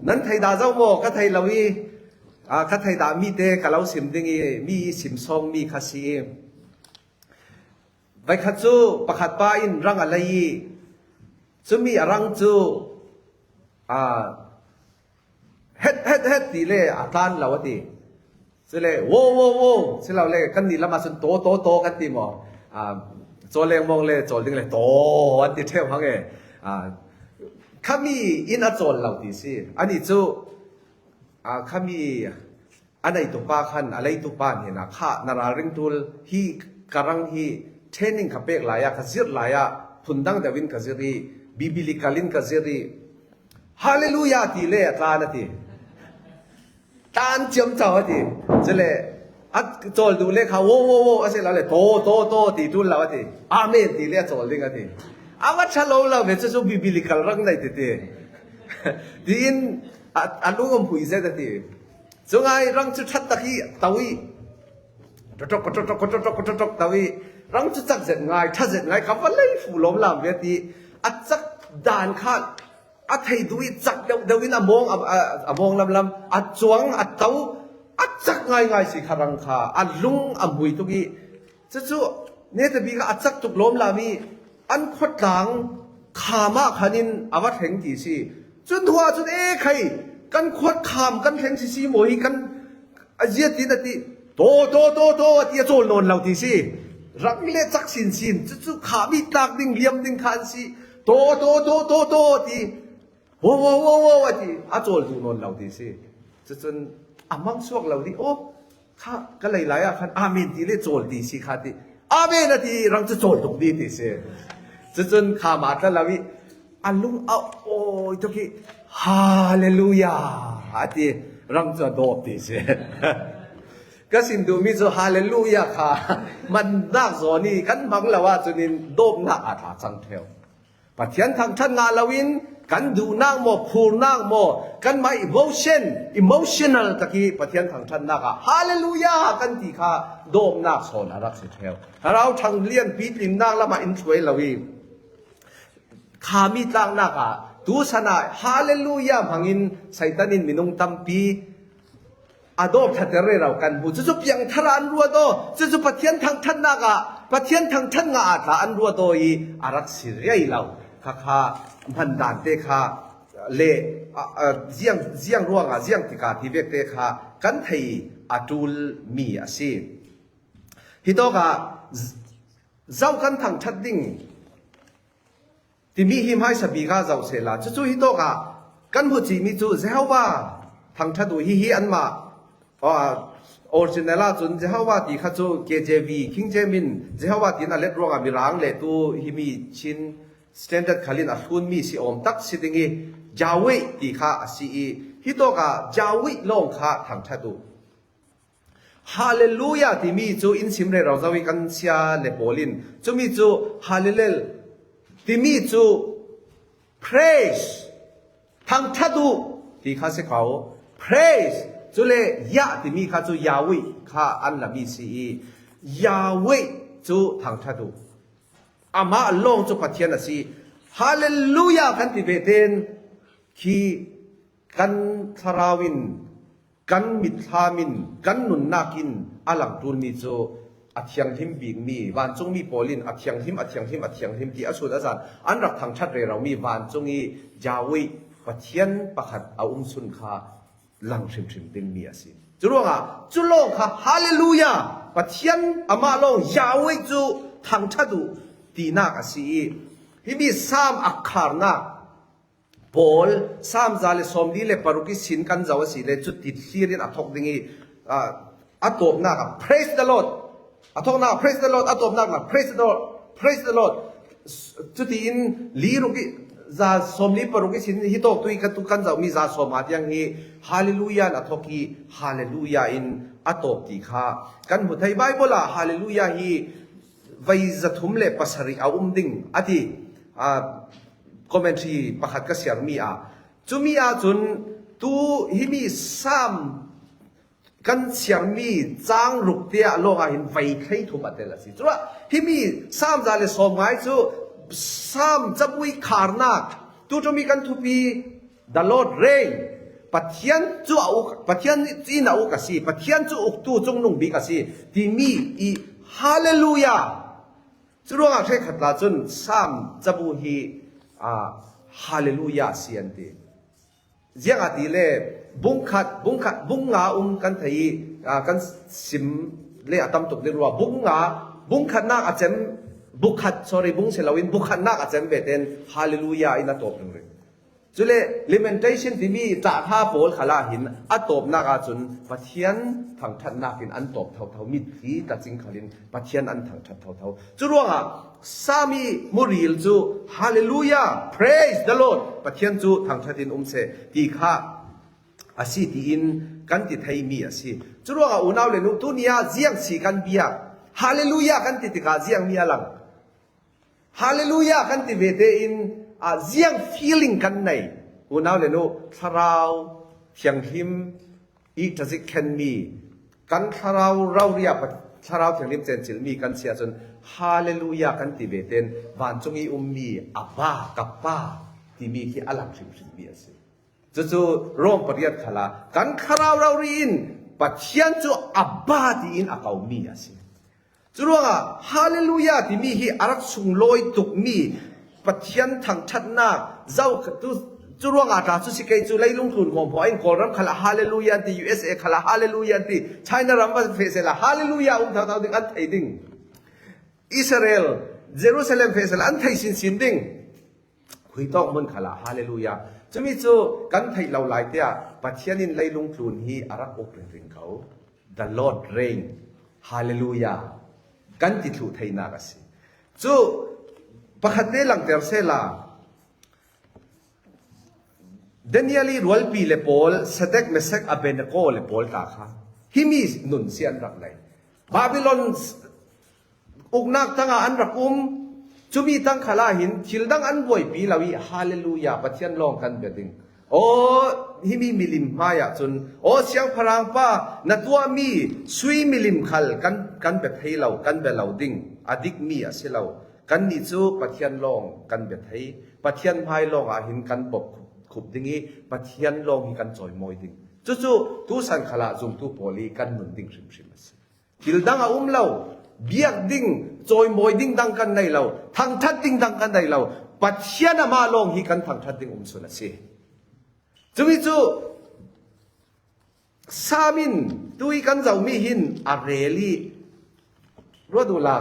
นั้นไทยดาเจ้าโมก็ไทยลาวีก็ไทยดามีเตกะเราสิมดิงีมีสิมซองมีคาซีไปขัดจูประคัดป้าอินรังอะไรจูมีรังจูเฮ็ดตีเล่อาตานเราตีสิเล่โว้สิเราเล่กันนี่ละมาสุนโตกันตีหมอโจเล่มองเล่โจลิงเล่โตอันที่เท่าพังข้ามีอินอโจลเราตีสิอันนี้จูข้ามีอันไหนตุป้าขันอะไรตุป้าเนี่ยนะข้านาราริงทูลฮีกรังฮีเทรนนิ่งขับเปกหลายขจิรหลายพุนดังเดวินขจิรีบิบิลิกาลินขจิรีฮาเลลูยาตีเล่ตานะทีตานเจียมเจ้าทีจะเล่อัดโจลดูเล่เขาโว้อะไรเราเล่โตตีตุลเราทีอาเมนตีเล่โจลลิงกันทีอาวัชโลเราเวชจูบิบิลิการังได้ทีดีนอันลุงอมพุยเสด็จทีจงไงรังจุดชัดตะกี้ตาวีจกตาวีรังจุดจักเสร็จไงถ้าเสร็จไงคำว่าเล่ฟูล้มลำเวทีอัดจักด่านขาดอัดให้ดูจักเดวินอมองลำอัดจวงอัดเต้าอัดจักไงสิคารังคาอัดลุงอมพุยตุกี้จู่เนี่ยแต่บีก็อัดจักตุกล้มลำมีอันขดหลังขามาขันินอวัตเห็นกี่สิจนทัวจนใครกันขดขามกันเห็นสิโมยกันอาเจียตีนตีโตที่จะโจลนนเราทีสิรักเล่จักสินจู่ขามีตากดิ่งเลียมดิ่งขันสิโตที่โว้ที่อาโจลดูนนเราทีสิจนอามังสวกเราทีโอ้ข้าก็หลายขันอาเมนที่เล่โจลทีสิขาทีอาเมนที่รังจะโจลตรงนี้ทีสิจนขามาตะลาวิอันลุงเอาโอ้ยทุกี้ฮาเลลูยาที่รังจะโดดทีสิก็สินดูมิจูฮาเลลูยาค่ะมันนักโซนี่กันบังละว่าจนินโดบนักอาถาจังเทวปัจจัยทางท่านงาลาวินกันดูนางโมพูนางโมกันมาemotional ตะกี้ปัจจัยทางท่านนักฮาเลลูยากันที่ค่ะโดบนักโซนอารักสิเทวเราทางเลี้ยนปีตินางละมาอินทวยลาวิขามีต่างนักดูสนาฮาเลลูยาพังอินไซตันินมินุงตัมปีอาดอบทัดเรเรากันบุจะจุบยังทรานรัวโตจะจุบปะเทียนทางท่านนักปะเทียนทางท่านงาทานรัวโตอีอารักสิเรียเราข้าพันดานเตข้าเล่เจียงรัวงเจียงติกาที่เวกเตข้ากันไทยอาจูลมีอาศีฮิโตกาเจ้ากันทางชัดดิ่งที่มีหิมให้สบีกาเจ้าเสลาจู่ฮิโตกากันผู้จีมีจู่เจ้าว่าทางชัดดูฮิอันมาออริจินัลจุนเจ้าว่าที่ข้าจู่ KJV คิงเจมินเจ้าว่าที่นั่นเล็ดรวงมีรังเล็ดตัวฮิมีชินสแตนดาร์ดขลินอัลคุณมีสิอมตักสิดิงีจาวิที่ข้าสิฮิโตกาจาวิลงข้าทางชัดดูฮาเลลูยาที่มีจู่อินสิมเรเราจะวิกันเสียเลโปลินจู่มีจู่ฮาเลเลลที่มีจู่ praise ทางชัดดูที่ข้าเสกเขา praise จู่เลยยะที่มีข้าจู่ยาวิข้าอันละมีสียาวิจู่ทางชัดดูอามาลงจู่ปัจเจียนสิฮาเลลูยากันที่เวเดนคีกันทาราวินกันมิทามินกันนุนนากินอาลังตูนมีจู่อัฐยังหิมบิงมีวันจงมีโปลินอัฐยังหิมที่อสุดอาจารย์อันรักทางชัดเรเรามีวันจงอียาวิปัจเจียนประคัดอาสุนข้าลังชิมดึงมีสิจุลงจุลงค่ะฮาเลลูยาปัจเจียนอามาลงยาวิจู่ทางชัดดูตีนักสิฮิมีสามอักขารนักโพลสามจาเลสมดีเลปารุกิสินกันจาวสิเลจุดติดซีรินอัทกดิ่งอัตบนัก praise the Lord อัทกนัก praise the Lord อัตบนัก praise the Lord จุดที่อินลีรุกิ za somli paruki sin hi tok tui ka tu kan zau mi za som at yang hi hallelujah la thoki hallelujah in atop ti kha kan hu thai bible a hallelujah hi vai zathum le pasari a ding ati commentary pakhat ka siar mi a chumi a chun tu hi mi sam kan siar mi chang ruk tia longa hin vai thai thum atela si chua hi mi sam za le som ngai chu sam chabui kharnak tu to mi kan thu pi the lord reign pathian chu au pathian in au ka si pathian chu uk tu chung nung bi ka si ti mi i hallelujah chu ronga the khatla chun sam chabu hi hallelujah sian ti ziang ati le bungkhat bunga kan thai kan sim le atam tuk le ruwa bungkhat na achem bukhat sorry bung selawin bukhat na achem beten hallelujah in atop re chule lamentation ti mi ta tha pol khala hin atop na ka chun pathian thang that na kin an top thau mit thi ta ching khalin pathian an thang that thau churuanga sami muril chu hallelujah praise the lord pathian chu thang thatin se ti kha asi ti in kan ti thai mi asi churuanga unaw le nu tu nia jiang si kan bia hallelujah kan ti ka jiang mi alang hallelujah kan ti vete in jiang feeling kan nei unaw le nu tharau thiang him I tazik ken mi kan tharau rau ria tharau thiang lim chen chil mi kan sia chun hallelujah kan ti veten van chungi mi aba kappa ti mi hi alam thim mi ase chu rom pariat khala kan tharau rau rin pathian chu abba ti in akau mi ase churonga hallelujah ti mi hi arak sung loi tuk mi pathian thang that na zau tu churonga ta chu sikai chu leilung thun ngom pho in koram khala hallelujah ti USA khala hallelujah ti China ram ba fesela hallelujah thau ding an thai ding Israel Jerusalem fesela an thai sin ding khui tok mun khala hallelujah chumi chu kan thai lau lai tia pathian in leilung thun hi arak ok ring kau the lord reign hallelujah kan ti thu thai na ka si chu pakhate lang ter sela Danieli rolpi le pol Sadek Mesek Abednego le pol ta kha himi nun sian rak lai Babylon uknak tanga an rakum chumi tang khala hin thildang an boi pi lawi hallelujah pathian long kan beding o himi milim maya chun o siang pharang pa na tua mi sui milim khal kan be thei lau kan be lau ding adik mi asilau kan ni chu pathian long kan be thei pathian mai long a hin kan pop khup dingi pathian long hi kan choi moi ding chu tu san khala zum tu poli kan nun ding rim ase thildang a lau biak ding choi moi ding dang kan nei lau thang that ding dang kan nei lau pathian ma long hi kan thang that ding sun ase chumi chu samin tui kan zau mi hin a reli rodula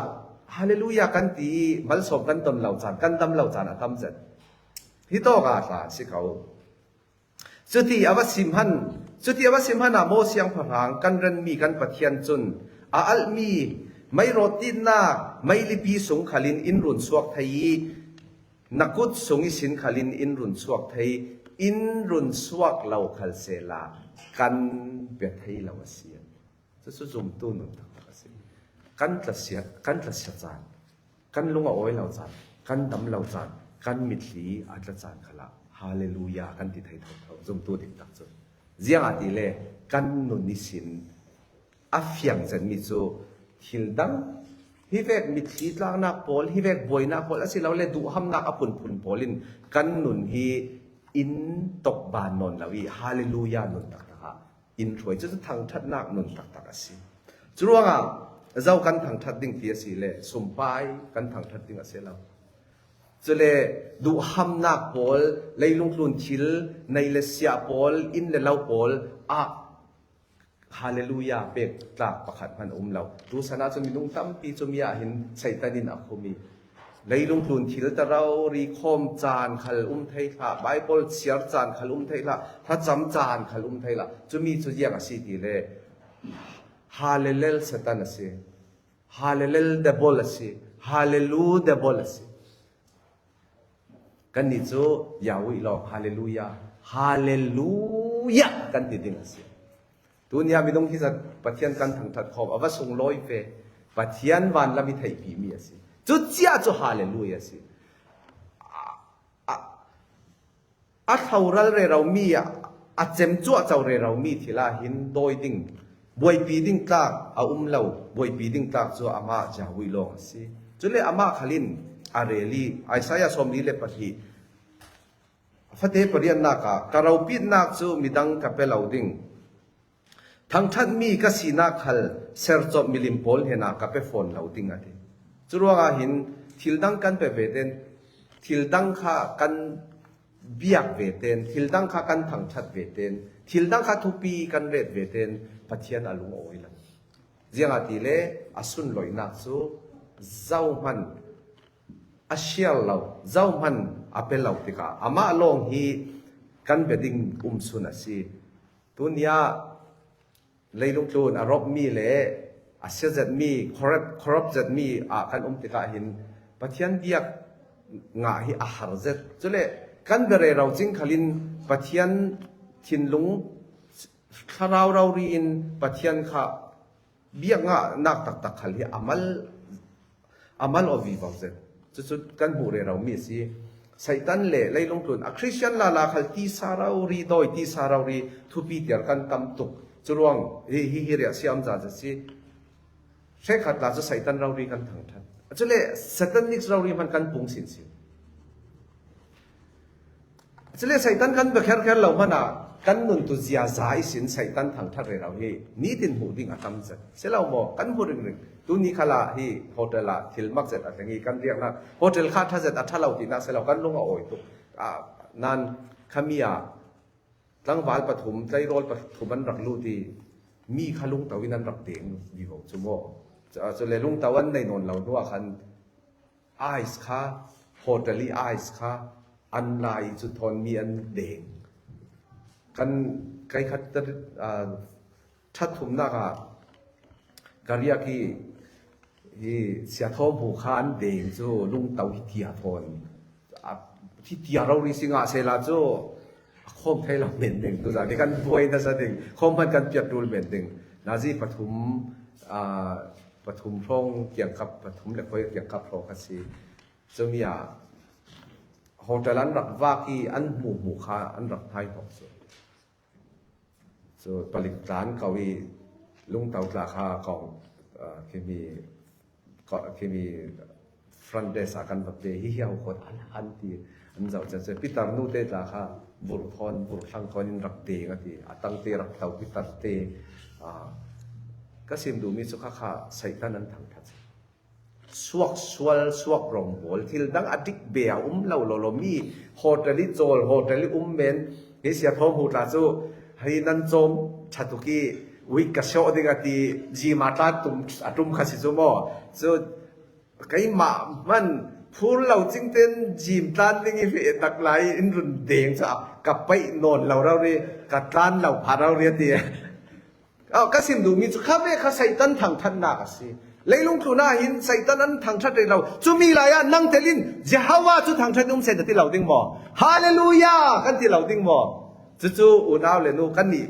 hallelujah kan ti mal som kan ton lau chan kan dam lau chan atam zet hi to ga sa si kau chuti awasim han a mo siang pharang kan ran mi kan pathian chun a al mi mai rotin na mai lipi sung khalin in run suak thai nakut sungi sin khalin in run suak thai in run suak lau khal sela kan be thai lau asia chu zum tu nu tak ase kan tla sia chan kan lunga oi lau chan kan dam lau chan kan mitli atla chan khala hallelujah kan ti thai thau zum tu dik tak chu ziang ati le kan nu ni sin afyang jan mi chu hildang hi vek mitli tlang na pol hi vek boina pol asilau le du ham nak apun polin kan nun hi in tok ban non lawi hallelujah nun tak tak in thoi chu thang that nak nun tak tak asi churuanga zau kan thang that ding ti asi le sumpai kan thang that ding asela chule du ham nak pol leilung tlun thil nei le sia pol in le lau pol a hallelujah pek tlak pakhat man lau tu sana chun minung tampi chumia hin saitanin akhumi leilung tlun thil tarau ri khom chan khal thei tha bible siar chan khal thei la tha cham chan khal thei la chumi chu yang asi ti le hallelujah satan ase hallelujah the bol ase hallelujah the bol ase กันนี่จูยาวิลอฮาเลลูยาฮาเลลูยากันติดิงสิตุนยามีตรงที่จะปะเทียนกันทั้งทัดขอบอวสงลอยเฟปะเทียนวันละมีไทยปีมีสิจุดเจ้าจูฮาเลลูยาสิอัฐาวรัลเรเรามีอัจเจมจั่วเจ้าเรเรามีทีละหินโดยดิ่งบวยปีดิ่งตากเอาเหล่าบวยปีดิ่งตากจั่วอามาจาวิลองสิจุเลอามาขลินอาเรลีไอซายาสมลีเลปะทีฟัดเดปเรียนนักกะเราปิดนักจูมีดังกับเปล่าดิ่งทั้งท่านมีกสีนักฮัลเซอร์จอบมิลิมโพลเห็นนักกับเปโฟนเหล่าดิ่งอะไรจุลวาหินทิลดังกันเปเวเดนทิลดังข้ากันเบียกเวเดนทิลดังข้ากันทั้งชัดเวเดนทิลดังข้าทุปีกันเรดเวเดนปัจเจียนอลุงโอยลันเจียงอาทิเลอสุนลอยนักจูเจ้ามันอาเชียลเราเจ้ามันอาเป็นเราติกาอามาลงฮีกันเบดิงสุนัสีตุนยาเลยลงทุนอารมมีเละอาเซียจัดมีคอรัปจัดมีกันติกาหินปัจจัยเดียกงาฮีอาหารจัดจุเลกันเบเรเราจิงขลินปัจจัยทินลุงคาราวเรารีนปัจจัยข้าเบียกงานักตักขลิอามัลอวิวาจัดจุดกันบุเรเรามีสิไซตันเล่เลยลงทุนคริสเตียนลาคัลตีสารารีโดยตีสารารีทุบีเดียร์กันตำตุกจรวงฮิเรียสิอัมจาจะสิเช็คขัดลาจะไซตันเรารีกันทั้งทันจุดเล่ไซตันนิกเรารีมันกันปุ่งสินสิจุดเล่ไซตันกันเบคแค่เรามันกันนุนตุเซียใจสินไซตันทั้งทันเราเฮนี่ดินหูดิ่งอัตมจัดเสเราโมกันหูดิ่งตุนี้ขลาฮีโฮเทลทิลมักเจ็ดอะไรงี้กันเรียกนะโฮเทลข้าท่าเจ็ดอัฐเราตีนักเสเรากันลงเอาโอยตุนั่นขมียตั้งวาลปฐมใจโรลปฐมมันรักลู่ที่มีขลุงตะวินันรักเตียงดีกว่าชั่วโมงจะเลยลุงตะวันในนนเราด้วยคันไอซ์ค่ะโฮเทลีไอซ์ค่ะอันไลจุดทนมีอันเด้งกันใครคัดชัดถุมนักการเรียกที่เสียท้องผู้ค้านเด้งจู่ลุงเต่าที่เทียทนที่เทียเราริสิงห์เสลาจู่คมไทยเราเหม็นเด้งตัวจากที่กันบวยนั่นซะเด้งคมพันกันเปียกดูเหม็นเด้งนาซีปฐุมพงเกี่ยงกับปฐุมเล็กน้อยเกี่ยงกับโลกัสซีจะมีโฮเทลอันรักว่าที่อันหมู่ค้าอันรักไทยของส่วนผลิตร้านเกาหลีลุงเต่าราคาของเคมีฟรันเดสกันแบบเดียเหี่ยวคนอันที่อันเราจะพิตาร์นูเตราคาบุรุษทางคนรักเตกันที่ตั้งเตรักเต่าพิตาร์เตก็สิมดูมีสุขค่าใส่ตันนั้นทางทัศน์สวกรองหัวที่ดังอดิกเบียเรามีโฮเทลิโจลโฮเทลิเมนนี่เสียท้องหูตาจูให้นั่นจมชัตุกีวิกเชอดิกาตีจีมาตาตุมขัดสิจูโมจูไก่หมามันพูดเราจริงเต้นจีมตันนี่ไงตักไหลอินรุนเดงจ้ะกับไปนอนเราเรียกับตันเราพาเราเรียตีก็สิมดูมีจุดข้าเวข้าใส่ตันทางทันนักสิเลยลงทุนน่าหินใส่ตันนั้นทางทัดเราจูมีอะไรนั่งเทลินเจ้าว่าจุดทางทัดนุ่มเสร็จที่เราดิ้งบ่ฮาเลลูยากันที่เราดิ้งบ่จู่อุณาวเลนูกันนี่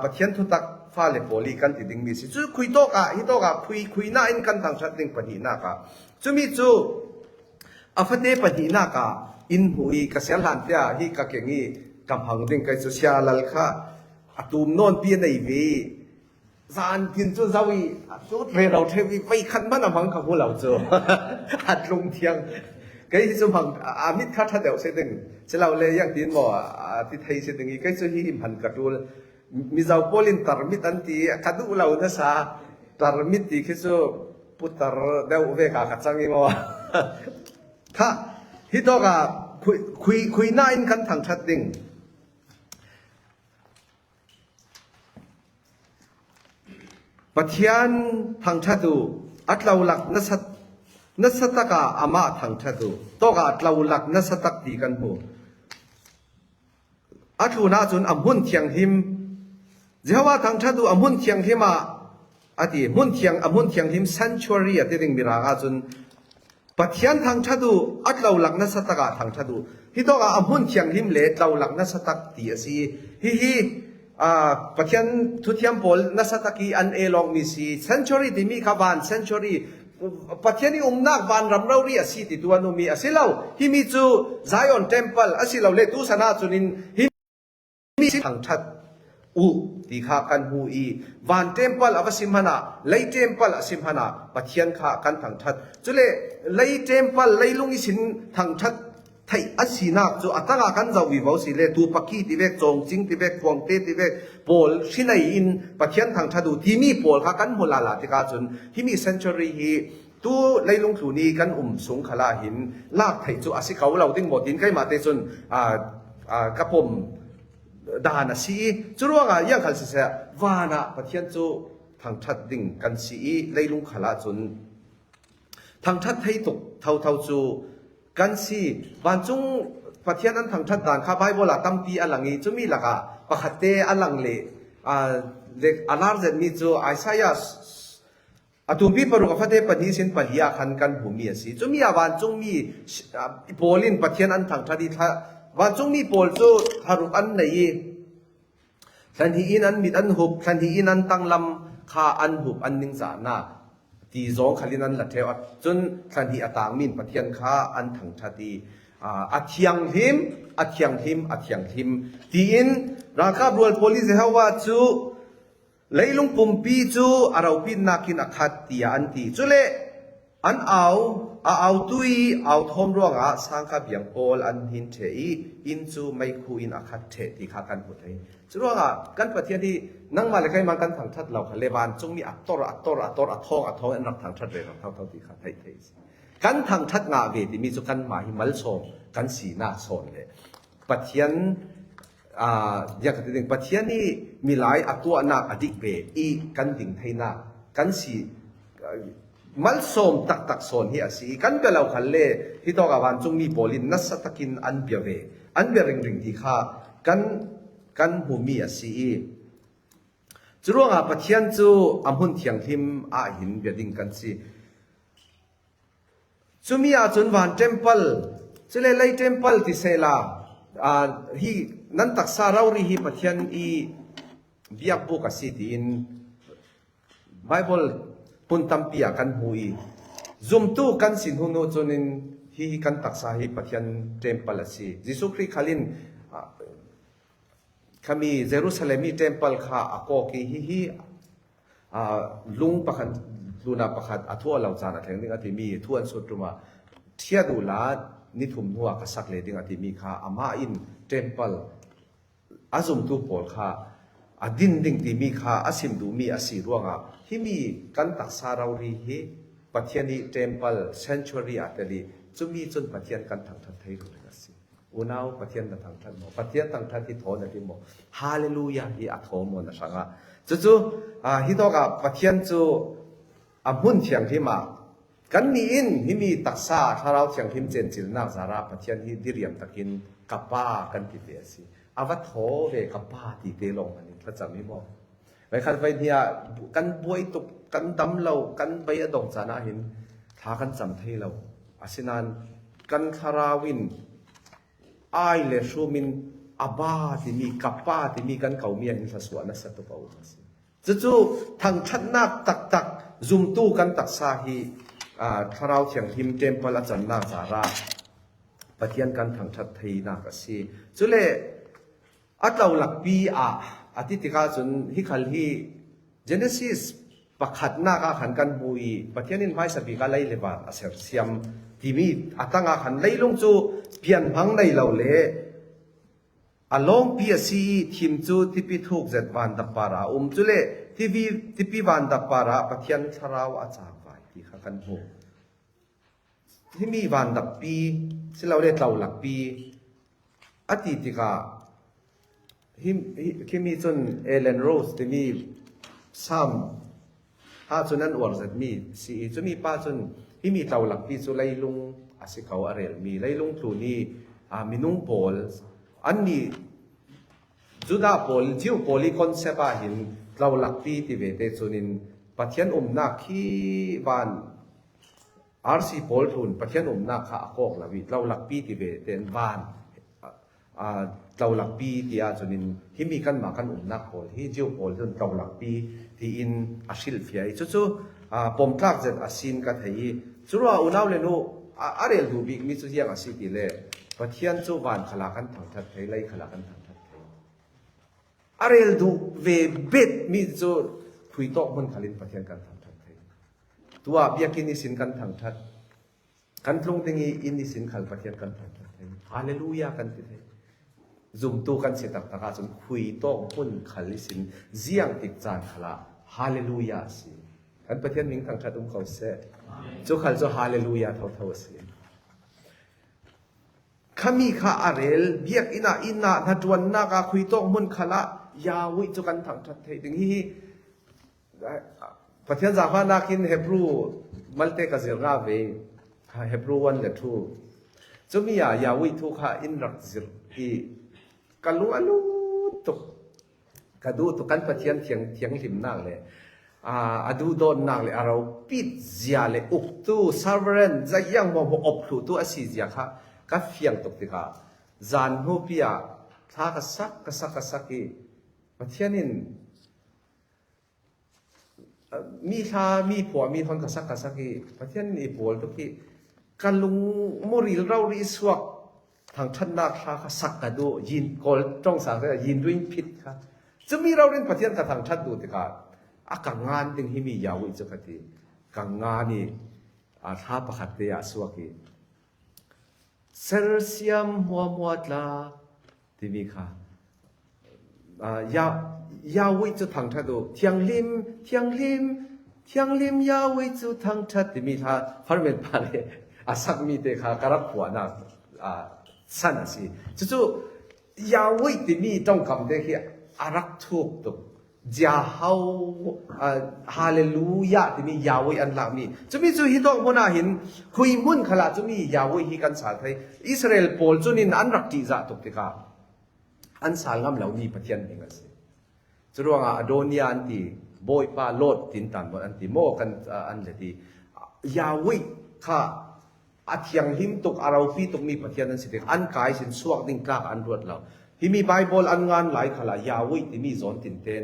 ปะเทียนทุตักฟ้าเลโปลีกันที่ดิ้งมีสิจู่คุยโตกะฮิโตกะคุยน่าอินกันทางทัดดิ้งปะหีน่ากะจู่มีจู่ฟัดเดปะหีน่ากะอินหุยกษลหันเตียฮีกะเก่งงี้กำพังดิ้งกันจู่เชียลัลค่ะตูมโนนเปียในวีซานกินจู่เจ้าวีจู่เรเราเทวีไปขันมันอมังกับพวกเราจู่หัดลงเทียงcái số bằng mít khát thắt đều sẽ đừng sẽ là lấy yang tiền mò thì thầy sẽ đừng cái số hi hẳn cả đôi mi giàu polin tar mít anh thì cả đủ lâu nó sa tar mít thì cái số put tar đều về cả trang gì mò ha hi to cả khui na in kan thằng thắt đừng bát hian thằng thắt đủ at lâu lạc nó sátนัสตักอามาทางทัดูโตกาเราหลักนัสตักตีกันหูอัตุนาจุนอัมหุนเทียงหิมเจ้าว่าทางทัดูอัมหุนเทียงหิมอดีหุนเทียงอัมหุนเทียงหิม sanctuary ที่ดึงมีราคาจุน ปัทยันทางชาดูอัดเราหลักนัสตกะทางชาดูฮิตอกะอมุนเชียงหิมเลเราหลักนัสตักตีสีฮิปัทยันทุติยมโพลนัสตกีอันเอลองมีสีเซนชูรี่ที่มีขบานเซนชูรี่ปัทยันนี่นักบานรำเราเรียสีติตัวนุมีอาศิลาฮิมิจูไซออนเทมเพิลอาศิลาเลตุสนาจุนินฮิมีทางชัดที่ข้ากันหูอีวันเทมเพิลอวสิมหนาเลยเทมเพิลอสิมหนาปัทยันข้ากันทางชัดจุเลเลยเทมเพิลเลยลุงอิสินทางชัดไทยอาศินักจูอัตรากันจะวิวสิเลตูปักกี้ที่เวกจงจิงที่เวกควงเตที่เวกโพลชินัยอินปัทยันทางชัดดูที่มีโพลข้ากันโมลาลาที่กาจุนที่มีเซนจูรี่ฮีตู้เลยลุงถูนีกันสงขลาหินลากไทยจูอาศิเขาเราติ้งหมดหินใกล้มาเตจุนกระผมดานาสีจุรวงยังขันเสียวานะปัทยันจูทางชัดดิ่งกันสีเลยลุงขลาจุนทางชัดไทยตกเท่าจูกันสีบานจุงปัทยันนั้นทางชัดด่านข้าใบโบราณตั้มปีอันหลังนี้จุมีหลักปะขัดเตอันหลังเล่เด็กอันลาร์เซนมีจูไอซายาสตุมพีปรุกฟัดเตปนิสินปะฮิยาขันกันหูมีสีจุมีบานจุงมีโพลินปัทยันนั้นทางชัดดีท่าวันจงมีโพลจูฮารุอันไหนทันทีอินันมิดอันหุบทันทีอินันตั้งลำข้าอันหุบอันนิงจานาตีสองขลินันละเทวจนทันทีอตางมินปะเทียนข้าอันถังชาตีอัดยังทิมตีอินราคาบรวลโพลิสเฮว่าจูเลยลงปุ่มปีจูอาราปินนักินอัดตีอันตีจูเลอันเอาตุยเอาทอมร่วงสังกับอย่างโพลอันหินเทอีอินจูไม่คูอินอาคัดเทที่ข้ากันพูดให้จูร่วงกันประเทศที่นั่งมาเลยใครมากันทางทัดเราเลบานจงมีอัตตอร์อัทองอันนักทางทัดเลยเท่าที่ข้าไทยกันทางทัดงาเวที่มีจุกันมาหิมัลโซกันสีหน้าโซนเลยประเทศอยากจะถึงประเทศนี้มีหลายอัตัวนักอดีตเวอีกันดิ่งไทยนากันสีมัลโซมตักโซนเฮียสีกันก็เราขันเล่ที่ต้องการวันจงมีโพลินนัสตะกินอันเบียเวอันเบียริงที่ข้ากันหูมีสีจรวงปัจจัยจูอัมหุนเทียงทิมหินเบียดิงกันสีจูมีจนวันเทมเพิลจุเลไลเทมเพิลที่เซลาฮีนั่นตักซาเรารีฮีปัจจัยเบียบุกสีที่อินไบเบิลปุ่นตัมปียกันหุยซุมตู้กันสินหุโนจนินฮีกันตักสาฮีปัทยันเทมเพิลสียิสุคริขลินขมีเยรูซาเล็มีเทมเพิลข้าอโกกีฮีลุงประคันลูนาประคันอัทั่วเหล่าจานแห่งนี้อธิมีทวนสุดมาเทียดูลานิทุมหัวกษักเลดิงอธิมีข้าอามาอินเทมเพิลอาซุมตู้โพลข้าอดินดิ่งที่มีข้าอาสิมดูมีอาศิรวงที่มีกันตักสารารีฮีปัทยันนีเทมเพิลเซนชูรี่อัตลีจะมีจนปัทยันกันทางทัดไทยรู้เลยสิอุณาวปัทยันทางทัดหมอปัทยันทางทัดที่โทนั่นที่หมอฮาเลลูยาที่อัทโทมนะสังะจู่ฮิโตกับปัทยันจู่อามุนเทียงที่มากันนี้อินที่มีตักษาถ้าเราเทียงทิมเจนจิลนาสาระปัทยันที่ดิเรียมตะกินกับป้ากันที่เดียสิอาวัตโธเวกับป้าที่เตลงอันนี้พระจำไม่บอกไปขัดไปเนี่ยกันบวยตุกกันดำเรากันไปอดงจานาหินท้ากันจำเทเราอาศินานกันคาราวินไอเลชูมินอาบ้าที่มีกับป้าที่มีกันเก่าเมียนิสสวนนัสตุปาวจู่ทางชัดนักตักซุมตู้กันตักสาฮีคาราวเฉียงทิมเจมพลจันนาสาราปะเทียนกันทางชัดไทยนักสีจุเลอัตเราหลักปีอาทิตย์การจนฮิคัลฮีเจเนซิสประคัดหน้าขันกันบุยประเทศนี้ไม่สบิกาไลเลบานอาเซอร์เซียมที่มีอัตงาขันไลลงจูเปลี่ยนพังในเราเล่อลองพีซีทีมจูที่พิทุกเจ็ดวันดับปาราจุเล่ที่พิวันดับปาราประเทศชราวอาจารย์ไว้ที่ขันกันหูที่มีวันดับปีที่เราเรียกเราหลักปีอาทิตย์การที่มีจนเอเลนโรสที่มีซ้ำถ้าจนนั้นอวดจะมีสีจะมีป้าจนที่มีเตาหลักปีจุไลลุงอาศิเขาอะไรมีไลลุงครูนี่มีนุ่งโพลอันนี้จุดาโพลจิวโพลีคอนเซปต์หินเตาหลักปีที่เวทจุนินปัทยันนักขี้บาน RC โพลทุนประเทศอุมนาคาโคกลาวิเราหลักปีที่เวเตนบ้านเราหลักปีที่อาจนินที่มีกันมากันอุมนาโพลที่จิวโพลทุนเราหลักปีที่อินอาชิลเฟียจู่ๆปมทักเจ็ดอาซินกันที่จู่ว่าอุณาวเลนูอะไรดูบิกมิจุเซียงอาซิติเล่ประเทศจู่บ้านขลักกันทางทัดไทยไล่ขลักกันทางทัดไทยอะไรดูเวเบ็ดมิจุคุยโตมันขลินประเทศกันทางทัดไทยตัวเบียกินิสินกันทางทัดกันตรงนี้อินนิสินขัลประเทศกันทางทัดไทยฮาเลลูยากันที่ไทยซุมตูกันเสตักตะกาจนคุยโตมันขลิสินเจียงติดจานขลาฮาเลลูยาสิอันประเทศมิงทางทัดเขาเสจูขัลจูฮาเลลูยาเท่าสิขามีข้าอะไรเบียกอินาถ้าจวนนักคุยโตมันขลายาวิจูกันทางทัดไทยถึงที่ประเทศจากพานักินเฮบรูมัลเตกัซิราเวเฮบรูวันเลทูจะมียาวิทุกข์อินรักซิรที่กัลลุอลูตุกกระดูตุกันประเทศเทียงลิมนักเลยอดูโดนนักเลยเราปิดเสียเลยอุกตูซาเวรนจะยังมองอบหลุตัวอาศิเสียค่ะก็เฟียงตุกติกาจานหูพิยาท่ากษักที่ประเทศนี้มีชามีผัวมีคนกษักที่ประเทศนี้ผัวทุกที่กันลุงมุริลเราริสวกทางชันนาคากษักกระดูยินกอลจ้องสางยินด้วยพิษค่ะจะมีเราเรียนประเทศกับทางชันดูติกากังงานถึงที่มียาวิจุกติกังงานนี่ท้าประคัตเตียสวกิเซลเซียมหัวมวดลาที่มีค่ะยาวิจุทางชัดดูเทียงลิมยาวิจุทางชัดที่มีท่าพระเมตตาเลยสักมีเตค่ะกระผัวน่ะสั้นสิจู่ๆยาวิที่มีต้องคำเดียวอารักทุกตุกจาฮาวฮาเลลูยาที่มียาวิอันหลังมีจะมีจู่ฮิตอกมุนาหินคุยมุนขลาจะมียาวิฮิกันสาไทยอิสราเอลโพลจุนินอันรักจีจ่าตุกติกาอันสาลงำเหล่านี้ประเทศนี้กันสิจรวงอโดนีอันที่บอยปาโลดตินตันบนอันที่โมกันอันเลยที่ยาวิข้าอาเทียงหิมตุกอาราฟีตุกมีประเทศนั้นสิเด็กอันกายสินสวกดิ่งกลากอันรวดเราที่มีไบเบิลอันงานหลายขลายาวิที่มีสอนตินเตน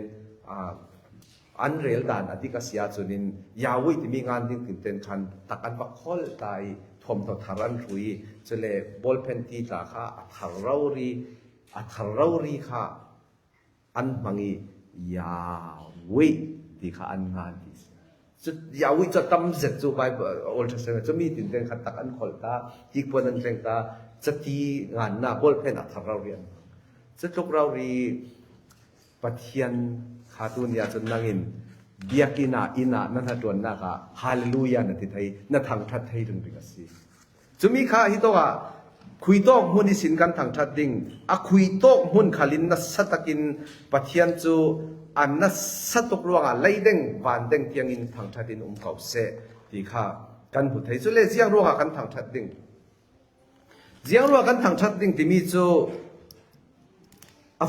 อันเรลดานอธิกษิยาจุนินยาวิที่มีงานดิ่งตินเตนคันตักอันบักคอลตายทอมต่อทารันรุยจะเล่บอลเพนตีตาข้าอัทาราวรีข้าอันมังยาวิที่ข้าอันงานที่จะยาวิจะตั้มเสร็จจูไปโอลเทสเมนต์จะมีติดเรื่องขัดตักอันขอลตาจีกวนอันเร่งตาจะตีงานหน้าบอลเพนอัทเราเรียนจะทุกเรารีปะเทียนขาตุนยาจนนั่งอินเบียกินาอินานั่นทัดวนนักฮาเลลูยานั่นที่ไทยนั่นทางทัดไทยถึงเป็นกันสิจะมีข้าฮิโตะคุยโตกหุ่นสินกันทางทัดดิ่งคุยโตกหุ่นขลินนัสตะกินปะเทียนจูอันนัสตุกรวงไล่เด้งวันเด้งเทียงอินทางทัดดินเก่าเสที่ข้ากันหุไทยสุเลเจียงรวงกันทางทัดดิ่งเจียงรวงกันทางทัดดิ่งที่มีจู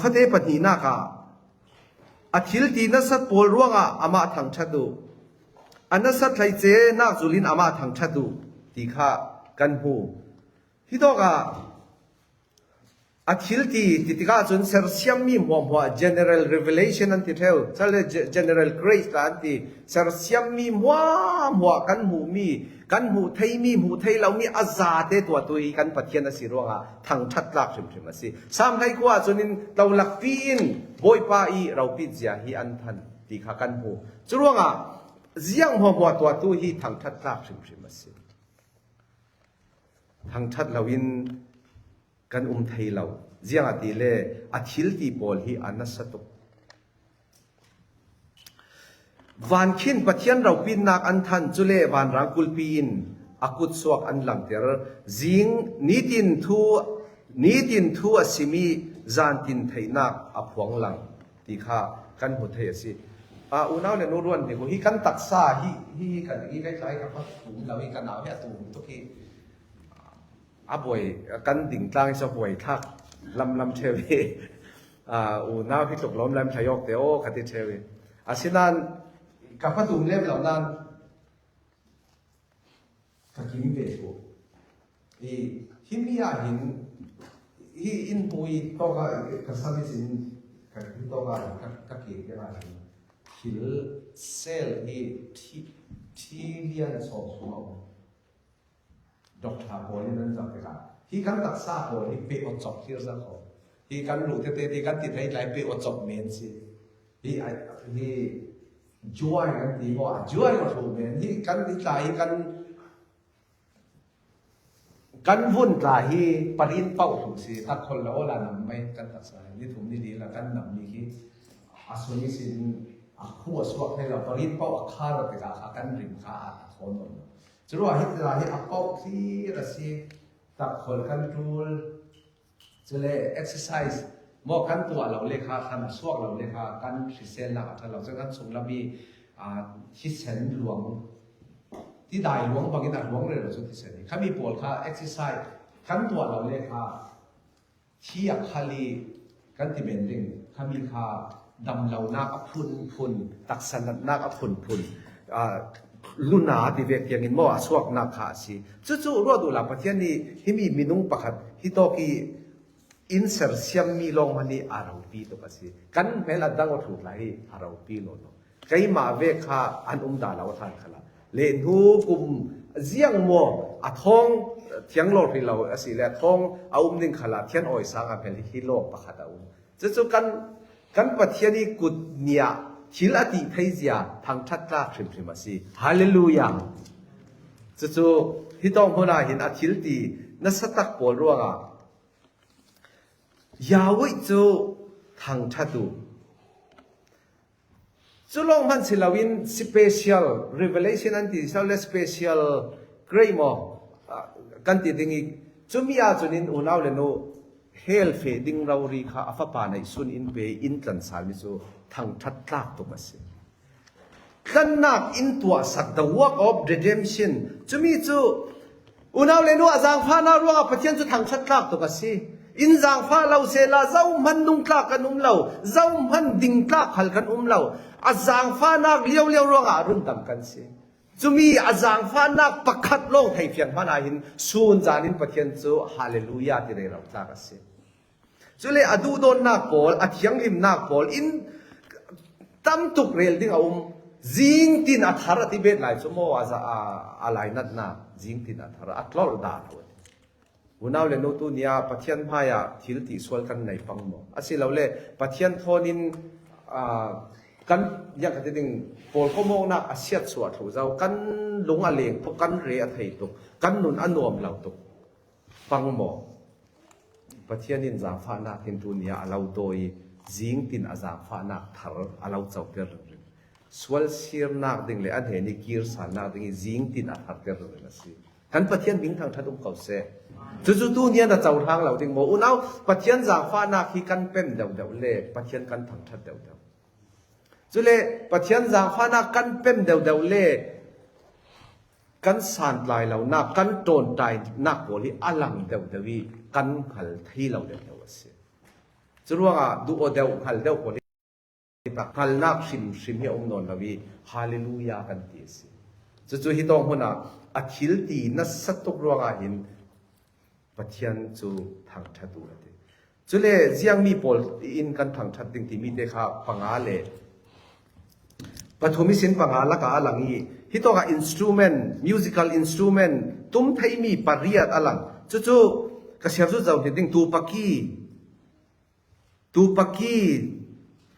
ฟัดเอปนีนักอาทิลตีนัสต์โพลรวงอามาทางทัดดูอันนัสต์ไลเจนักจุลินอามาทางทัดดูที่ข้ากันหูที่ตัวอาทิลตีที่ข้าจนเสร์เซียมมีหัว general revelation นั่นที่เท่าใช่เลย general grace กันที่เสร์เซียมมีหัวกันหูมีกันหูไทยมีหูไทยเรามีอาซาเตตัวกันปะเทียนสิรวงทางชัดลักชิมสิสามให้กว่าจนินเราหลักปีนบอยป้าอีเราปิดเสียฮีอันทันที่ข้ากันหูจรวงเสียงหัวตัวฮีทางชัดลักชิมสิทางชัดเราอินกันไทยเราเสียงตีเล่อาทิลตีบอลฮีอันนัสตุวันขินปะเทียนเราปินนักอันทันจุเล่วันรังกุลปีนอากุศสวกอันหลังเตอร์จิงนิดินทูสิมีจานตินไทยนักอภวงหลังที่ข้ากันหัวเทียสิอุณาวเนี่ยนู้รวนที่กูฮีกันตักซาฮีกันฮีใกล้ๆกับว่าถุงเราฮีกันหนาวเนี่ยถุงทุกทีบ่อยกันดิ่งกลางจะบ่อยทักลำเชวีน้าพิจกล้มลำชายกเตโอคติเชวีสินันกับพระตุ่มเล่มเหล่านั้น ka kim ve ko e himia hin hi in pui to ka service ka to ka ke ga hil sel e tilian so so doctor ko ni nan ja ka hi kan tak sa ko hi pe o chok hir za ko hi kan lu te hi kan ti thai lai pe o chok men si hi joy kan ti ho joy ko thu men hi kan ti lai kanวุ่นตาฮีปรินเป้าถูกสิตักคนละโอลานำไม่กันตักสายนี่ถุงนี่ดีละกันนำนี่ที่อาสุนิสินคู่สวกให้เราปรินเป้าข้าเราไปกับกันริมข้าโคนนจะรู้ว่าฮิตลาฮิอัปเป้าที่รัสเซียตักคนกันรูลจะเลย exercise มอกันตัวเราเลขาขันสวกเราเลขากันสิเซนละถ้าเราจะกันส่งระบีฮิตเซนหลวงที่ได้หลวงบางทีหลวงเลยเราสุดที่เสร็จเขามีปวดขา exercise กันตัวเราเลยค่ะที่อยากคาลีกันที่เป็นดิ่งเขามีขาดำเหล่านักพุนตักสนัดนักพุนลุนาที่เวกยังอินมั่วสวกนักขาสิจู่ๆรู้ดูหลับประเทศนี้ที่มีมินุงประคัดที่โตกีอินเซอร์เซียมมีลงมันนี่อาราปีตัวกันสิกันเมลัดดังวัตถุไหลอาราปีโน่นใครมาเวกขาอันดาเราทานขละเลนหูกุมเจียงมัวท้องเทียงโลที่เราสิและท้องเอาดิ่งขลาเทียนอ้อยสางอเป็นที่โลกประคัดเอาจู่ๆกันประเทศนี้กุดเนียชิลอติไทเซียทางชัดลาพริมมาสิฮาเลลูยาจู่ๆที่ต้องพูดเห็นอาทิลตีนัสตักปวดร่วงยาวิจูทางชัดดูจุลองมันสิลาวิน special revelation อันที่เขาเรียก special grace มั้งกันที่ดิ่งจุมีอาจุนินอุณาวเลโนเฮลเฟดิ่งเรารีค่ะอัฟปาในสุนอินเปอินตันสามิจูทางทัดลากตัวมาสิกันนักอินตัวสัก the work of redemption จุมีจูอุณาวเลโนอาจารย์ฟ้านาร่วงประเทศจุทางทัดลากตัวมาสิอินจางฟ้าเราเสลาเจ้ามันนุ่งกล้ากันเราเจ้ามันดิ่งกล้าขัลกันเราอาจางฟ้านักเลี้ยวร้องอารุณต่ำกันสิจะมีอาจางฟ้านักประคัดโลกไทยเพียงพานาหินสูนจานินประเทศจูฮาเลลูยาที่เราตากสิจะเลยอดูโดนนักบอลอธิยังริมนักบอลอินตั้มตุกเรลดิ้งเอาจิงตินอัฐาระที่เบ็ดไหลสมมติว่าจะอะไรนัดนาจิงตินอัฐาระอัตลอดดาตัววันนั้นเลยโนตุนียปะเทียนพายาทิลติสวลกันในปังโมอาศัยเราเลยปะเทียนทอนินกันยังกันดิ่งโผล่ข้อมูลนักอาเซียนสวดถูกเจ้ากันลงอะไรพวกกันเรียไทยตุกกันนุนอันนวมเราตุกปังโมปะเทียนนินจางฟ้านักทินตุนียเราโดยจิงตินอาจางฟ้านักทาร์เราเจ้าเกิดสวลเสียมนักดิ่งเลยอันเห็นนี่กีร์สานักดิ่งจิงตินอาทาร์เกิดนะสิกันปะเทียนบิ่งทางทัดอุ้มเขาเสจู่ๆตู้เนี่ยนะเจ้าทางเราดิ่งโมอุณเอาปะเทียนจางฟ้านักที่กันเป็นเดาเล่ปะเทียนกันทางทัดเดาจุเลปะเทียนจางฟ้านักกันเป็นเดาเล่กันสานลายเรานักกันโจนตายนักโบลีอลังเดาวีกันขัลที่เราเดาเสียจุลว่าดูโอเดาขัลเดาโบลีตักขัลนักชิมเฮียองนนลวีฮาเลลูยากันตีสิจู่ๆฮิตองหัวน่ะอาทิลตีนัสตุกรัวงาหินปะเทียนจูทางทัดดูเลยจุเลเจียงมีปอลอินกันทางทัดดิ่งที่มีเด็กข้าปังอาเลปฐมิสินปังอาลักอาลังอีฮิตองอินสตูเมนต์มิวสิคัลอินสตูเมนต์ตุ้มไทยมีปาริยัดอาลังจู่ๆกษัตริย์จู่เจ้าดิ่งตูปักกี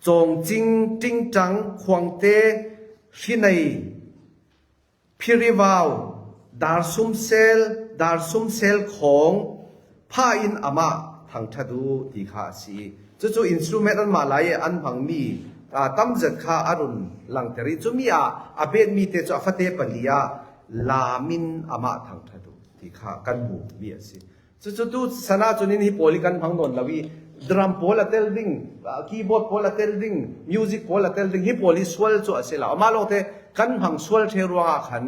จงจิงจิงจังควงเตชินัยพิริวาวดาร์ซุมเซลของผ้าอินอามาทางทัดูตีขาสีจู่ๆอินสตูเมนต์อันมาลายอันพังมีตั้มจัดข้าอรุณหลังเทริจู่มีอาเบดมีเตจ่อฟัตเตปลียลามินอามาทางทัดูตีขากันบุมีสิจู่ๆตู้สนาจุนินฮิโปลิกันพังนนลาวีดรัมโพลาเทลดิ้งคีย์บอร์ดโพลาเทลดิ้งมิวสิกโพลาเทลดิ้งฮิโปลิสวลจ่อเสลาอามาโลเตกันพังสวลเทรัวขัน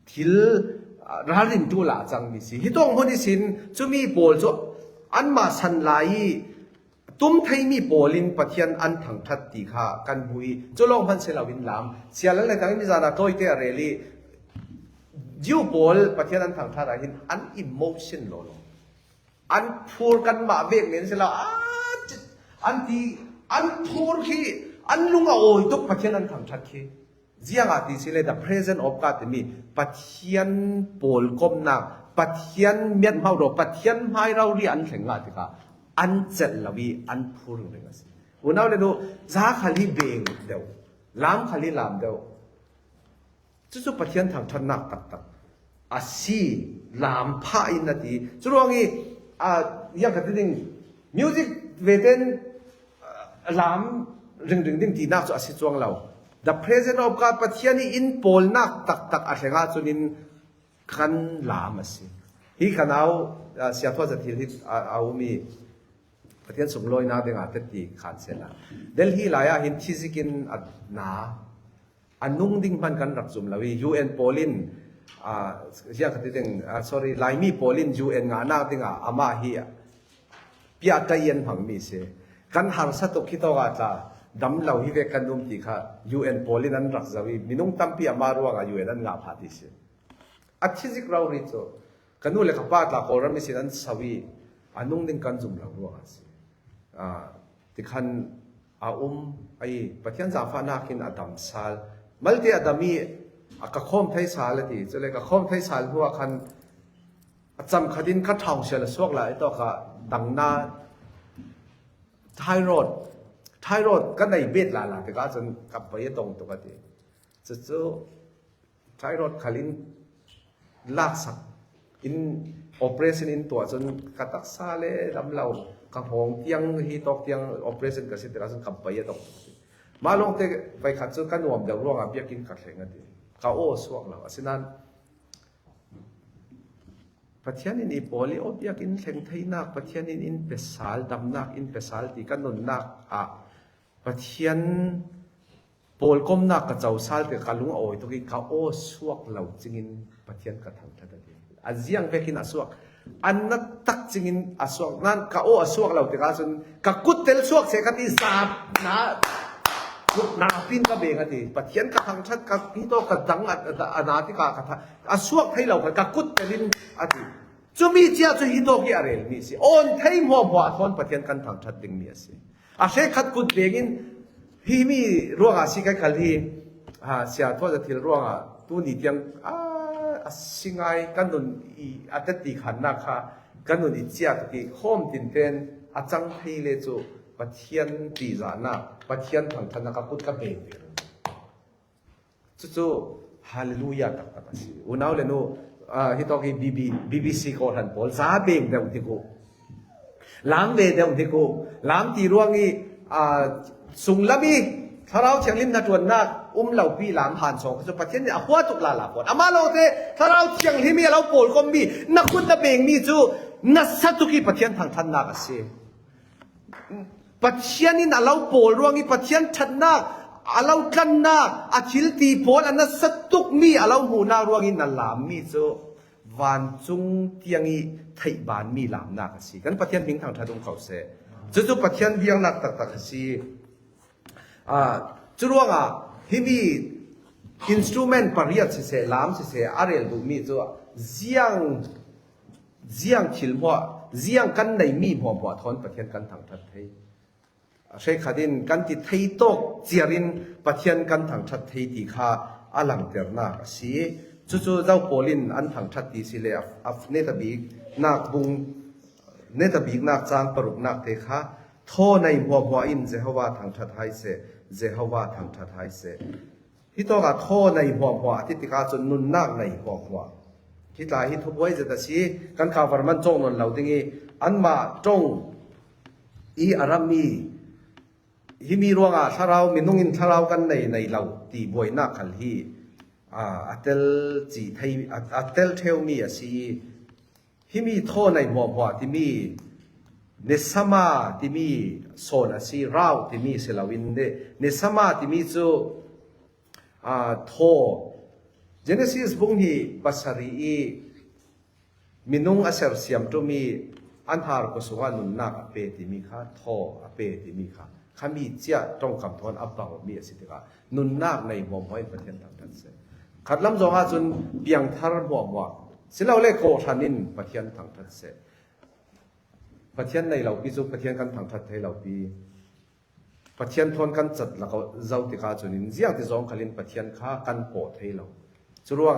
ทิลราลินดูลาจังมิสิฮิตองคนที่สินจะมีโปลจ่ออันมาสันไลตุ้มไทยมีโปลินปะเทียนอันถังทัดตีขากันบุยจะลองพันเซลาวินลามเสียแล้วเลยทั้งนี้จานาโต้ยเตอเรลี ยูบอลประเทศนั้นทางท่าหินอันอิโมชันโลลอันพูดกันมาเวกเนี่ยสิละอันที่อันพูดขี้อันลุงเอาโอ้ยตุกประเทศนั้นทางท่าขี้เจียงอาทิสิเลย the present of God มีประเทศโปลกมนักประเทศเมียนมาเราประเทศไม้เราเรียนแข่งอาทิกาอันเจ็ดละวีอันพูดเรื่องสิวันนั้นเราดูจ้าขลีเบงเดียวล้ำขลีลำเดียวจู่ๆประเทศทางท่านักตักอาศีลามพาอินนาทีจุดว่างี้ยังกระดิ่งมิวสิกเวเดนลามดึงดิ่งที่นักสุอาศีจวงเรา the presence of God ประเทศนี้อินโปลนักตักอาเซงาจุนินขันลามอาศีฮีขันเอาเสียทว่าจะทีที่เอามีประเทศสมรอยนาเดงอาเตติขันเสละเดลฮีลายาหินที่สิกินนาอันนุ่งดิ่งพันกันรักจุมเราUN โปลินเรื่องที่ดึงsorry ลายมีโปลิน UN งานาดึงอามาฮีพิอาตาเย็นผังมีเสกันหางสัตว์คิดว่าจะดำเหล่าฮิเวกันนุ่มที่ค่ะ UN โปลินนั้นรักจาวีมินุงตั้มพิอามารัวกับ UN นั้นงาพาดิเสอัจฉริเราริโตกันนู่นเลยกับป้าตาโครามิสินั้นสวีอันนุ่งดิ่งกันจุมเรารัวกันเสที่ขันไอ้ประเทศจาฟานาคินอดัมซาลมัลติอดัมีกะคอมไทยสาลที่จะเลยกะคอมไทยสาลหัวคันจำคดินคัดทองเชลสวกละไอ้ตัวกะดังนาไทโรดก็ในเบ็ดละแต่ก็จนกลับไปตรงตัวกันที่จู่ไทโรดขลินลากสักอินโอเปอเรชั่นอินตัวจนกระตักซาเลดำเรากระหงเตียงฮีตอกเตียงโอเปอเรชั่นก็สิแต่ก็จนกลับไปตรงมาลงเตะไปขัดซื้อกันหน่วมเดี๋ยวร่วงอ่ะเบียกินขัดแข่งกันทีเขาโอ้สวกเราฉะนั้นประเทศนี้นี่พอลีโอเบียกินแข่งไทยนักประเทศนี้อินเปสาลดำนักอินเปสาลที่กันนนนักประเทศโปลกมนักกับเจ้าซาลที่กันลุงโอ้ยตัวกินเขาโอ้สวกเราจริงประเทศกระทำทันทีอาเซียนเวกินสวกอันนั้นตักจริงสวกนั่นเขาโอ้สวกเราที่กันจนกับกุดเตลสวกเสกที่สาบนะนาปินก็เบงกันทีประเทศกระทำชัดกับพี่โตกระดังอนาธิกากระทำสวกให้เรากับกุดเตลินอดีจะมีเจ้าจะฮิโตกี่อะไรมีสิโอนให้หัวหัวทอนประเทศกันทำชัดดึงมีสิอาเช่ขัดกุดเบงินพี่มีร่วงอาศิกันขัดที่เสียทว่าจะที่ร่วงตัวนี้ยังสิ่งไงกันนุนอัตติขันนักค่ะกันนุนเจ้าที่โฮมตินเป็นอาจังให้เลยจูประเทศตีจานะประเทศทางธนาคารพุทธก็เป็นจู่ๆฮาเลลูยาตักตักสิอุณาเลนูฮิตอกีBBC ก็ทันพอลซาเบงเดาที่กูล้างเวเดาที่กูล้างตีร่วงอีสุงละมีถ้าเราเชียงลิมนัดวันนักเหล่าพี่หลามผ่านสองก็ประเทศนี้หัวตุกลาลาปอนมาโลเตถ้าเราเชียงลิมเราโปลก็มีนักคุณตะเบงมีจู่นักสัตว์ที่ประเทศทางธนาคารเสประเทศนี้น่ะเราโปลร่วงอีประเทศชัดนักเรากันนักอาชิลตีโพลอันนั้นสัตว์ทุกมีเราหูนาร่วงอีนั่นลามมีโซวันจุงเตียงอีไทยบ้านมีลามนักสิกันประเทศพิงทางทางตรงเขาเสจู่ๆประเทศเบียงนักตักสิจู่ร่วงที่มีอินสตูเมนต์ปริยัติเสลามเสอะไรดูมีจู่เจียงชิลหัวเจียงกันในมีหัวทอนประเทศกันทางทัดไทยใช้ขัดินกันที่ไทยโตกเจียรินประเทศกันทางทัดไทยที่ข้าอลังเตอร์นักสิจู่ๆเจ้าโปลินอันทางทัดที่สิเลเนตบิกนักบุงเนตบิกนักจางปรุกนักเตค่ะโทในหัวอินเจฮาวาทางทัดไทยเสเจฮาวาทางทัดไทยเสที่ตัวกับโทในหัวที่ติกาจนนุนนักในหัวที่ตายที่ทุบไว้จะแต่สิกันข่าวฟังมันจงนนเหล่าดิ้งอันมาจงอารามีที่มีรวงถ้าเรามีนุ่งอินถ้าเรากันในเราตีบวยนักขันที่อัตเตลจีไทยอัตเตลเทลมีสิที่มีโทในหัวที่มีเนสมาที่มีโซนสิเราที่มีเซลวินเดเนสมาที่มีจูโทGenesis บุ้งที่ภาษารีมินุงอาเซอร์เซียมตัวมีอันหาร์ก็สุวรรณนักอเปติมีค่ะโทอเปติมีค่ะขามีเจ้าตรงคำทอนอับบังมีสิทธิ์ค่ะนุนนักในหัวหอยประเทศต่างๆ ขัดลำจงอาจนเบียงทารหัวว่าสิเราเล่โกทันินปะเทียนทางทัดเสปะเทียนในเราปีจุปะเทียนกันทางทัดให้เราปีปะเทียนทนกันจัดแล้วก็เจ้าติกาจุนินเสียงที่จงขลินปะเทียนข้ากันโปดให้เราจรวง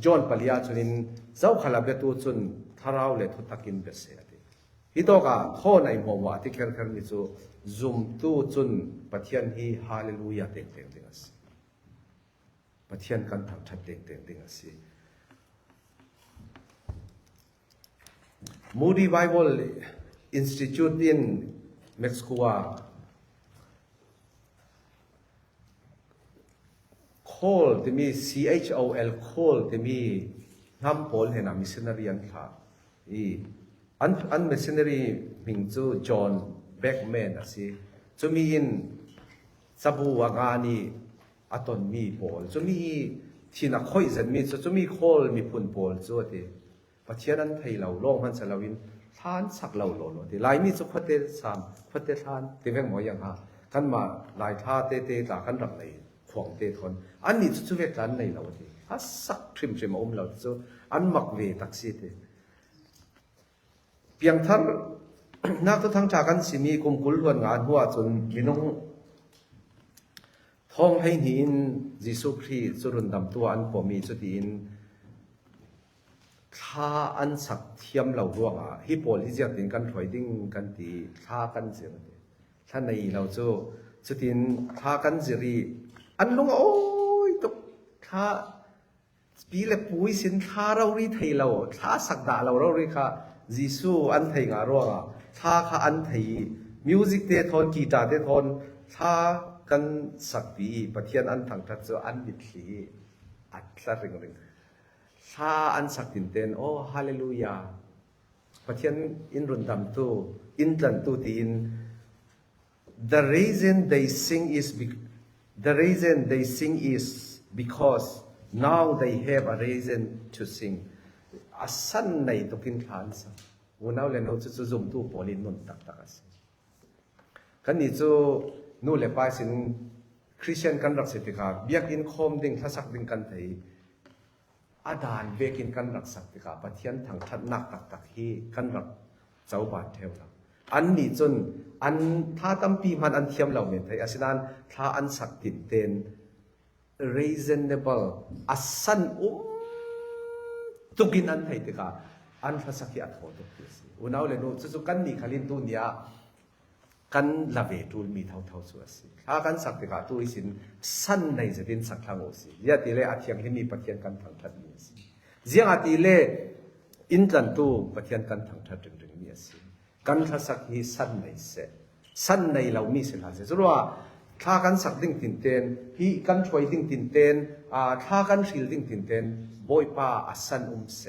จอนปลียาจุนินเจ้าขลับเบตูจุนทาราวเลทุตักินเบเสติฮิโตกาโทในหัวว่าที่เคลื่อนมิจูซุมตูจุนปะเทียนฮีฮาเลลูยาเต็งๆสิปะเทียนกันทางทัดเต็งๆสิ Moody Bible Institute in Mexico call ที่มี CHOL call ที่มีน้ำพอลเห็นมิชชันนารีอันค่ะอันมิชชันนารีมิงจูจอห์นแบ็กแมนสิจะมีอินสบู่วางานีอัตอนมีพอลจะมีที่นักข่อยจะมีจะมี call มีพุ่นพอลจูที่ปะเทียนนั้นไทยเราลงมันจะเราวินท่านสักเราโลโลที่ลายมีสุขเตสามขเตท่านที่แม่งหมอยังฮะกันมาลายท่าเตตากันรักในขวางเตทนอันนี้สุดเวกันในเราที่ฮัสสักทริมเราจูอันมักเวตักซีเตเพียงท่านนักทั้งจากกันสิมีกุมกุลล้วนงานหัวจนมีน้องท้องให้หินยิสุครีสุรุนดำตัวอันพอมีจุดอินท่าอันสักเทียมเราร่วงฮิปโปลิเซียตินกันถอยดิ้งกันตีท่ากันเสียงท่านในเราจูจุดินท่ากันจิรีอันลงโอ้ยตกท่าปีเล็บปุยสินท่าเรารีไทยเราท่าสักดาเรารีค่ะยิสูอันไทยงาร่วงท่าค่ะอันไทยมิวสิกเตทอนกีตาร์เตทอนท่ากันสักปีปะเทียนอันทางทัดจูอันบิดลีอัดละริงท่าอันสักตินเตนโอ้ฮาเลลูยาปะเทียนอินรุนดำตูอินตันตูตีน the reason they sing is because now they have a reason to sing อาสันในตุกินทานสัวันนั้นเลยเราจะจุ่มตู้ปอลินนนตักสิกันนี่จูนู่นเลยไปสินคริสเตียนกันรักษาติกาเบียกินคอมดิ่งทัศกดิ่งกันไทยอาดานเวกินกันรักษาติกาปะเทียนทางทัดนักตักฮีกันรักเจ้าบาดเทวเราอันนี้จนอันท่าตั้มปีมันอันเทียมเราเนี่ยไทยอาศินันท่าอันสักติดเต็น reasonable อาสันตุกินอันไทยติกาอันภาษาที่อัดโหตุกิสิอุณาเลยโน้จุกันนี่ขลินตุนยากันลาเวตูมีเท่าสัวสิถ้ากันสักติกาตุริสินสั้นในจะเป็นสักทางโอสิยาติเลอาเทียงที่มีปะเทียนกันทางทัดมีสิเจียงอาติเลอินจันตูปะเทียนกันทางทัดดึงมีสิกันทัศกฮีสั้นในเสสั้นในเรามีสิลาเสสรู้ว่าถ้ากันสักดิ่งตินเตนฮีกันช่วยดิ่งตินเตนถ้ากันชิลดิ่งตินเตนบอยป้าอัสันเส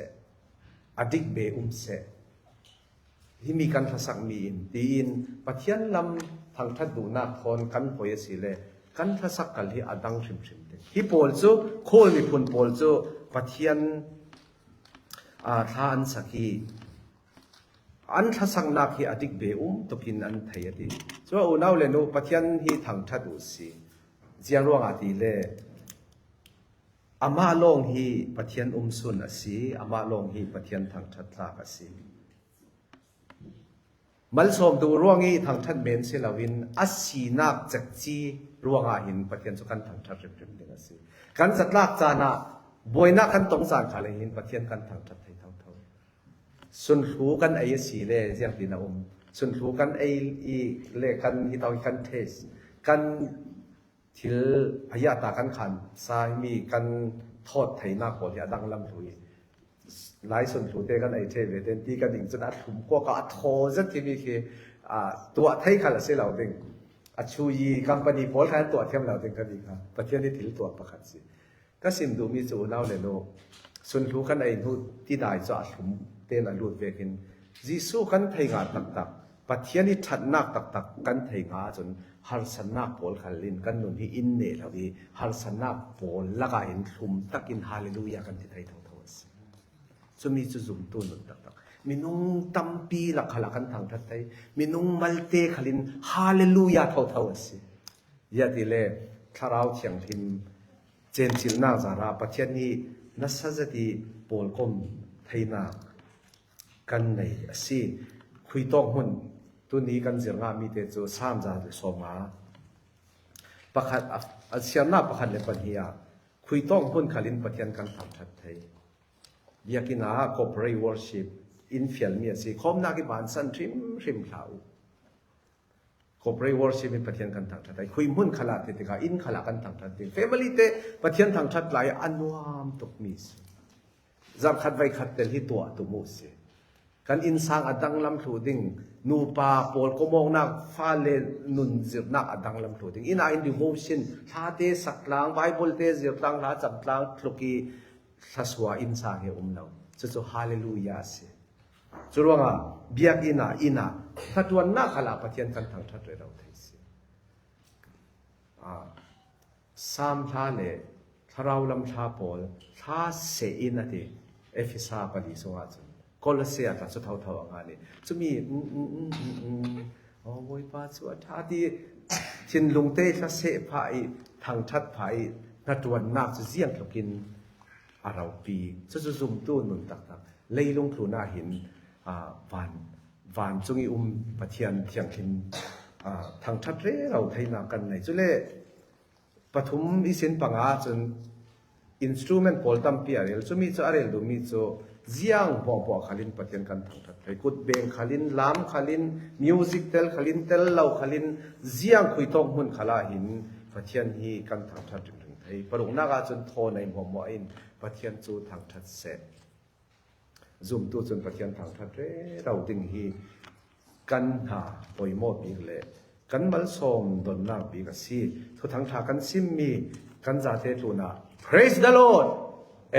อดิกเบเสที่มีการทัศกมีอินตีนปะเทียนลำทางทัดดูนาทอนกันพอยสิเลกันทัศกกันที่อดังชิมเตที่โพลจูโคมีพุนโพลจูปะเทียนท่าอันสักฮีอันทัศกนักฮีอดิกเบตุกินอันไทยดีส่วนอุณาเลนูปะเทียนฮีทางทัดดูสิเจียงร่วงอาทิเลอามาลงฮีปะเทียนสุนสิอามาลงฮีปะเทียนทางทัดลากสิมัลสมดูร่วงนี้ทางทัดเบนเซลาวินอัสีนักจักจีร่วงอาหินปะเทียนสุกันทางทัดเริมเดงสิกันสัตลากจานะบวยนักกันตรงสารขาเลยหินปะเทียนกันทางทัดไทยเท่าสุนทูกันไอสีเล่เสียงดินาสุนทูกันไอเล่กันฮิตาวิกันเทสกันทิลอายาตากันขันสายมีกันทอดไทยนักบริยาดังลำถุยหลายส่วนถูเตกันไอเทเวเดนตีกันดิ่งจนอัดถุมก็อัดโทจัดที่มีคือตัวไทยขันละเสียเหล่าดิ่งอัดชูยีคัมปานีโพลขันตัวเทียมเหล่าดิ่งกันดีครับประเทศนี้ถือตัวประคันสิก็สิมดูมีจูน่าเลยโนส่วนถูกันไอนูที่ได้จะอัดถุมเต้นอัดลูดเวกินยิสูกันไทยงาตักประเทศนี้ชัดนักตักกันไทยงาจนฮาร์สันนักโพลขันลินกันนุนที่อินเนลวีฮาร์สันนักโพลละกาอินถุมตักอินฮาเลลูยากันที่ไทยจะมีจุดตัวนึงตักมีนุ่งตัมปีหลักขลักกันทางทัดไทยมีนุ่งมัลเตขลินฮาเลลูยาเท่าสิยาติเลคาราเชียงทิม เจนจิลนาจาราประเทศนี้นัสจะดีปอลกมไทยนากันในสิคุยต้องหุ่นตัวนี้กันเสียงามีแต่จะสามจาสอมาประคัดเสียงนาประคัดเลปัญญาคุยต้องหุ่นขลินประเทศกันทำชัดไทยอยากกินอา corporate worship อินฟิลมีสิคอมนักบานสันทริมเขาcorporate worship มีประเทศกันทำชัดไทยคุยหุ่นขลาดติกาอินขลากันทำชัดไทย family เตประเทศทำชัดหลายอันวามตุกมิสจับขัดไว้ขัดเตลิตัวตุมุสกันอินสางอดังลำถูดิ่งนูปาโปลก็มองนักฟ้าเลนุนจิบนักอดังลำถูดิ่งอินาอินดิโมชันท่าเตสักลางไบเบิลเตจิบลางท่าจับลางคลุกีทัสวาอินสางเฮอุมเราจุดฮาเลลูยาเสจุดว่าเบียกอินาถ้าตัวนักขลาปฏิญกันทางทัดเรเราไทยเสสามท่าเลถ้าเราลำท่าโปลท่าเสอินาทีเอฟิซาปดีสวาจก็ละเสียแต่สุดเท่าๆงานนี้จะมีโอ้ยป้าสวดท่าที่ชินลุงเต้ถ้าเสพายทางชัดพายนัดวันนักจะเสี่ยงกับกินอาราปีจะซุ่มตู้นุนตักๆเลยลงครูนาหินวันจงอีปะเทียนเทียงขินทางชัดเร่เราไทยนากันในจุเล่ปฐมอิสินปังอาจนอินสตรูเมนต์โพลตัมเปียเรลจะมีจะอะไรดูมีจะเสียงบ่ขลินปะเทียนกันทางทัดไทยกุดเบงขลินลามขลินมิวสิกเตลขลินเตลเราขลินเสียงคุยต้องหุ่นขลาหินปะเทียนฮีกันทางทัดถึงไทยปรุงนักอาจนโทในหัวหมออินปะเทียนจูทางทัดเสร็จซุ่มตู้จนปะเทียนทางทัดเร่เราดึงฮีกันหาปอยโมปีกเลยกันมัลสมดนนักปีกสีทุกทางทากันซิมมีกันจะเทตุนา praise the Lord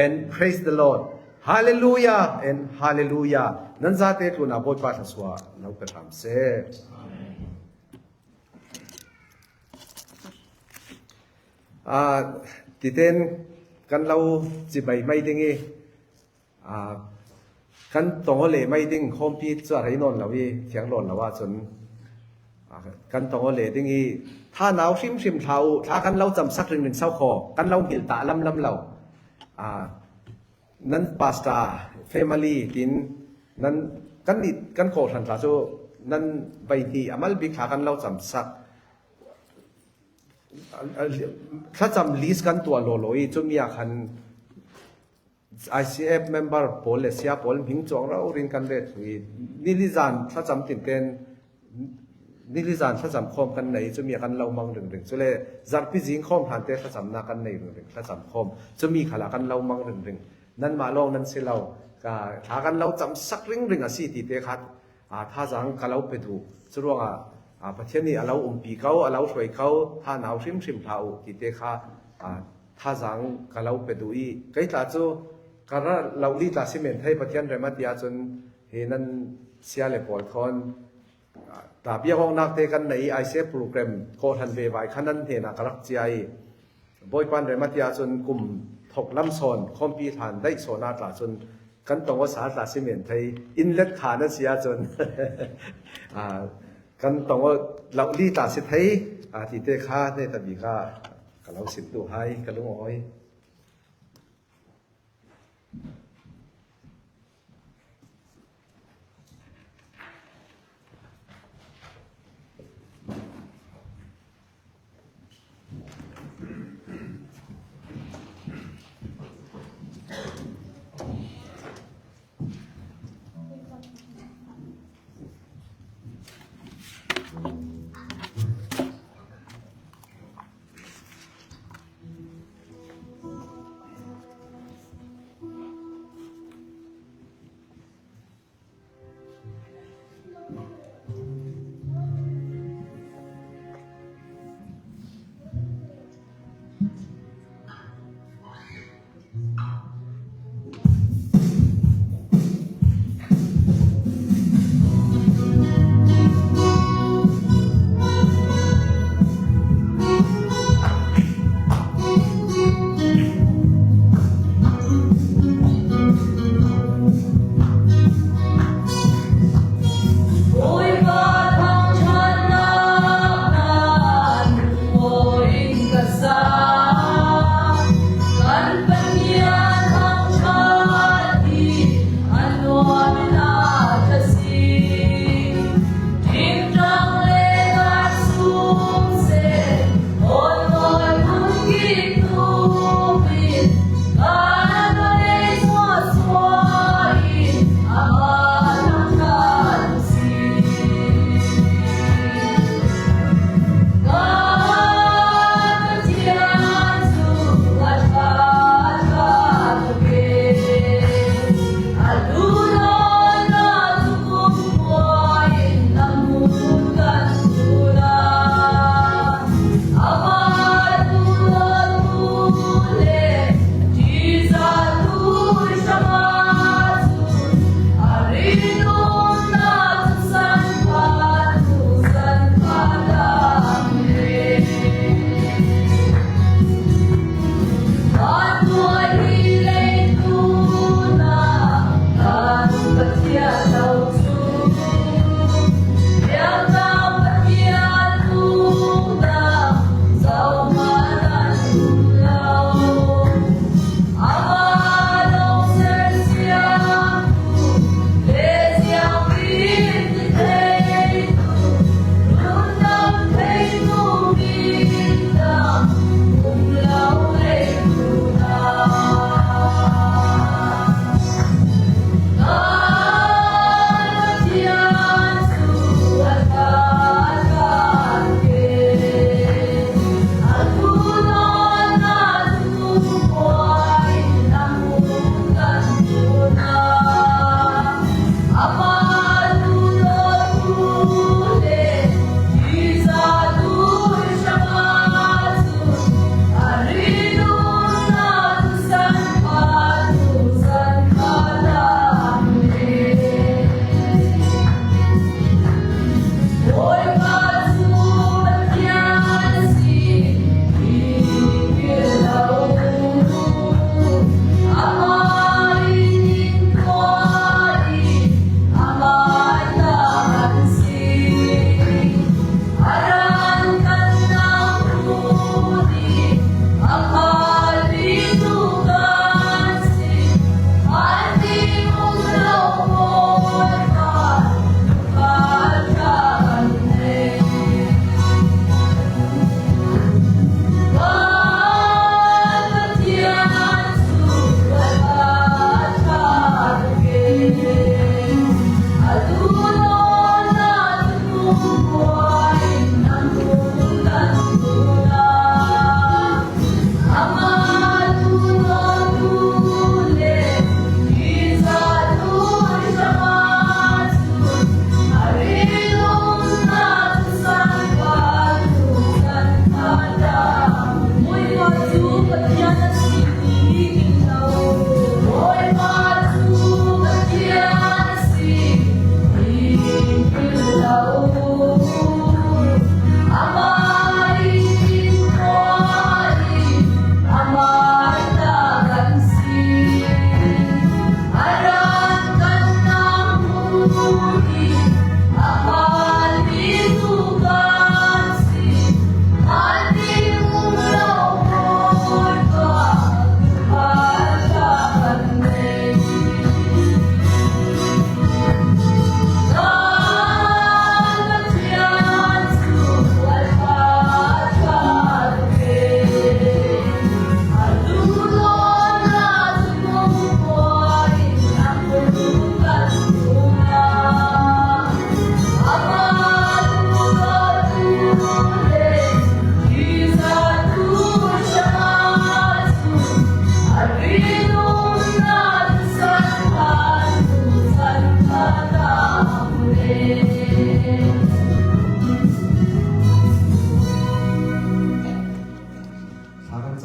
and praise the Lord hallelujah and hallelujah นั่นจะเทตุนาบทบาทสวะเราไปทำเสติเต้นกันเราจีบไม่ดิ้งกันตรงเลยไม่ดิ้งคอมพิวเตอร์ให้นอนเราอีเสียงหล่นเราว่าจนกันตรงเลยดิ้งถ้าหนาวชิมเท้าถ้ากันเราจำสักหนึ่งเศร้าคอกันเราหิลตาลำเรานั้นพาสต้าเฟมิลี่กินนั้นกันดิกันโคทันทราโจนั้นใบที่อามัลบิกหากันเราจำสักถ้าจำลิสต์กันตัวโลโลอีจะมีอาการ ICF member โพลเลเซียโพลพิงจงเราเรียนกันเด็ดนิลิจานถ้าจำติดเต้นนิลิจานถ้าจำคอมกันไหนจะมีกันเรามังหนึ่งจะเลยจัดพิจิงคอมผ่านเตะถ้าจำนากันในหนึ่งถ้าจำคอมจะมีขลักกันเรามังหนึ่งนั่นมาลองนั่นเสียเราถ้ากันเราจำสักริงสิติเตะคัดถ้าจังกันเราไปดูจะรู้ว่าประเทศนี้เราปีเขาเราช่วยเขาถ้าหนาวชิมเท้าติเตะคัดถ้าจังกันเราไปดูอีไกตาโจการเราลีตาสิเมนให้ประเทศเรมาติอาจนเห็นนั้นเสียเลยปอดคอนแต่เบี้ยห้องนักเตะกันในไอเซฟโปรแกรมโคทันเวไว้ขนาดเห็นนักรักใจบอยปันเรมาติอาจนกลุ่มถกลำซอนคอมพิวทันได้โซนาตาจนกันตรงว่าสาตาสิเมนให้อินเล็ตขานั่นเสียจนกันตรงว่าเราลีตาสิให้ที่เตะขาในตะบีก้ากับเราสิบตัวให้กันลุงอ้อย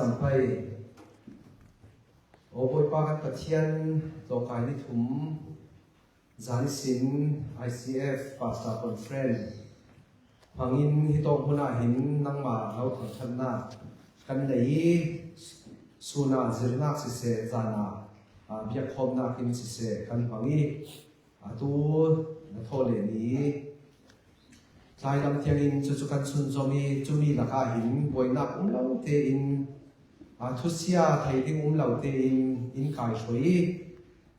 จำไปโอ้ยป้ากันปะเทียนตัวกายนิทุมจานิสิน ICF Pastor Conference พังอินฮิตองพุนาหินนังมาเราถังชันนากันไหนสุนาจิรนักสิเสจานาเบียคอมนาคินสิเสกันพังอีตูนัทโทเลนี้ใจลำเทียงอินจุกันสุนจจุมีราคาหินบวยนักเราเตอินทุเสียไทยที่เราเตอินกายช่วย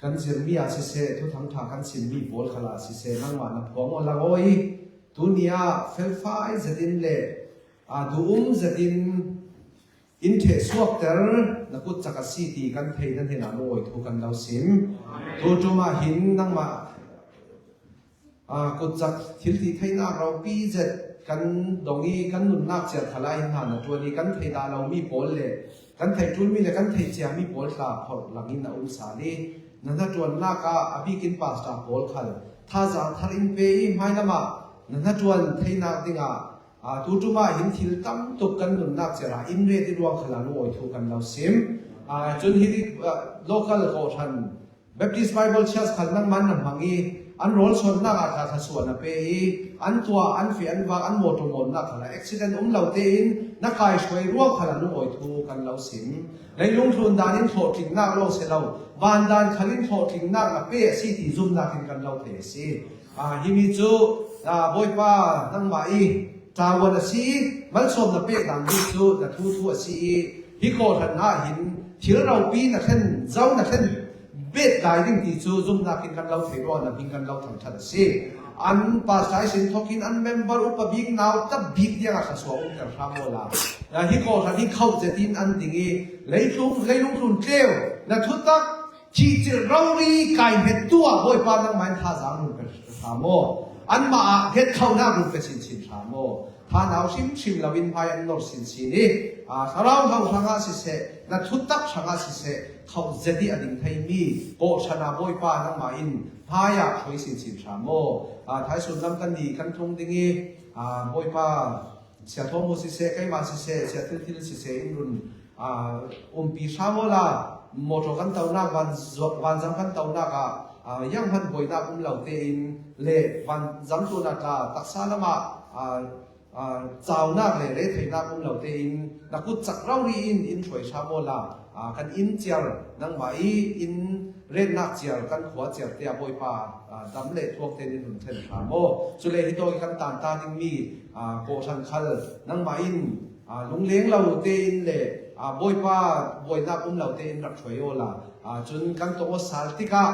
กันเสียมีอาสิเสทุทั้งทางกันสิมีบอลขลาสิเสนั่งมานับพวงอลังโอยตัวเนี้ยเฟลฟ้าจะดินเล่ดูจะดินอินเทสวกเตอร์นักกุศลสีตีกันเทนั่นเห็นอะไรทุกันเราสิมตัวจุมาหินนั่งมากุศลทิลที่ไทยนักเราปีเจ็ดกันดงอีกันนุนนักเสียทลายหันตัวนี้กันไทยดาเรามีบอลเล่กันไทยจุลมีเลยกันไทยเสียมีบอลลาพอหลังอินอุสาลีนั่นถ้าจวนนักอภิกินปัสตาบอลขันถ้าจะทัลินเปย์ไม่ละมานั่นถ้าจวนไทยนักดิ่งตัวจุมาหินทิลตั้มตุกกันนุนนักเสียละอินเรติดวงขลานุโอยทุกันเราซิมจนฮิตlocal โคชัน Baptist Bible Church ขันนั่งมันนั่งหังอีอันโรลชนนักอาจจะส่วนนะเปย์อันตัวอันฝีอันวางอันโมโตโมนนักขลา accident เราเตอินนักกายช่วยร่วมขลานุโอยทุกันเราซิมในลุงทุนดานินโถทิ้งนักเราเสียเราบานดานขลินโถทิ้งนักนะเปย์สิที่ซุ่มนักกันเราเทสิฮิมิจูบอยป้านั่งมาอีจาวันสีมันสมนับเป็ดดังดิจูนักทั่วสีฮิโกทันนาหินที่เราปีนักเช่นเจ้านักเช่นเบ็ดได้ดิ้งดิจูซุ่มนักกันเราเทรอนนักกันเราทำทันสีอันภาษาสินทกินอันเมมเบอร์อุปบิกนาวตับบิกยังอาจจะสวมกันทำโมลาฮิโกทันที่เข้าจะดินอันดิ้งเลยลุงทุนเจ้านักทุตักที่จะเราลีกายเห็ดตัวบอยป้านั่งมันท่าจางกันทำโมอันมาเฮ็ดเข้าหน้ารูปเป็นสินชาโมท่านเอาชิมลาวินพายันนอร์สินนี่สาราวเขาช่างอาศิเสนัทุตักช่างอาศิเสเขาเจดีอดิงไทยมีโกชนะบอยป้านั่งมาอินพายาช่วยสินชาโมท้ายสุดน้ำกันดีกันทงดิ้งบอยป้าเสียทอมุสิเสใกล้มาสิเสเสียทิลสิเสอินรุนปีชาโมลาโมโตกันเต้านักวันจังกันเต้านักยังพันบอยนักเหล่าเตอินเล่วันจังตัวนักตักษาละมาเจ้านักเล่ไทยนักเหล่าเตอินนักกุศลเราดีอินช่วยชาโมลากันอินเจียร์นังมาอินเล่นนักเจียร์กันขวาเจียร์เตียบอยป่าดำเล่ทวงเตนินเทนชาโมสุเลฮิโตกันตานตาดิมีโกชันคัลนังมาอินลุงเลี้ยงเราเตอินเล่บอยป้าบอยนักเหล่าเตอินรักช่วยโอลาจนกันตัวสารติกา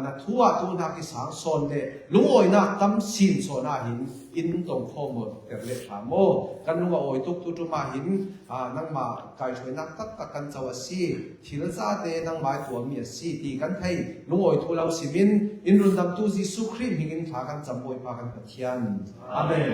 นักทัวตัวนักที่สังสอนเล่ลุงโอยนักตั้มสินโซนาหินอินตรงข้อมูลเกิดเล็กชาโมกันลุงโอยตุกตุมาหินนักมาไก่ช่วยนักตักกันเจ้าสีทีละซาเตนักมาตัวเมียสีตีกันให้ลุงโอยทุเลาสิมินอินรุนดำตุจิสุครีมหินขากันจำบอยป้ากันพัทยันอาเมน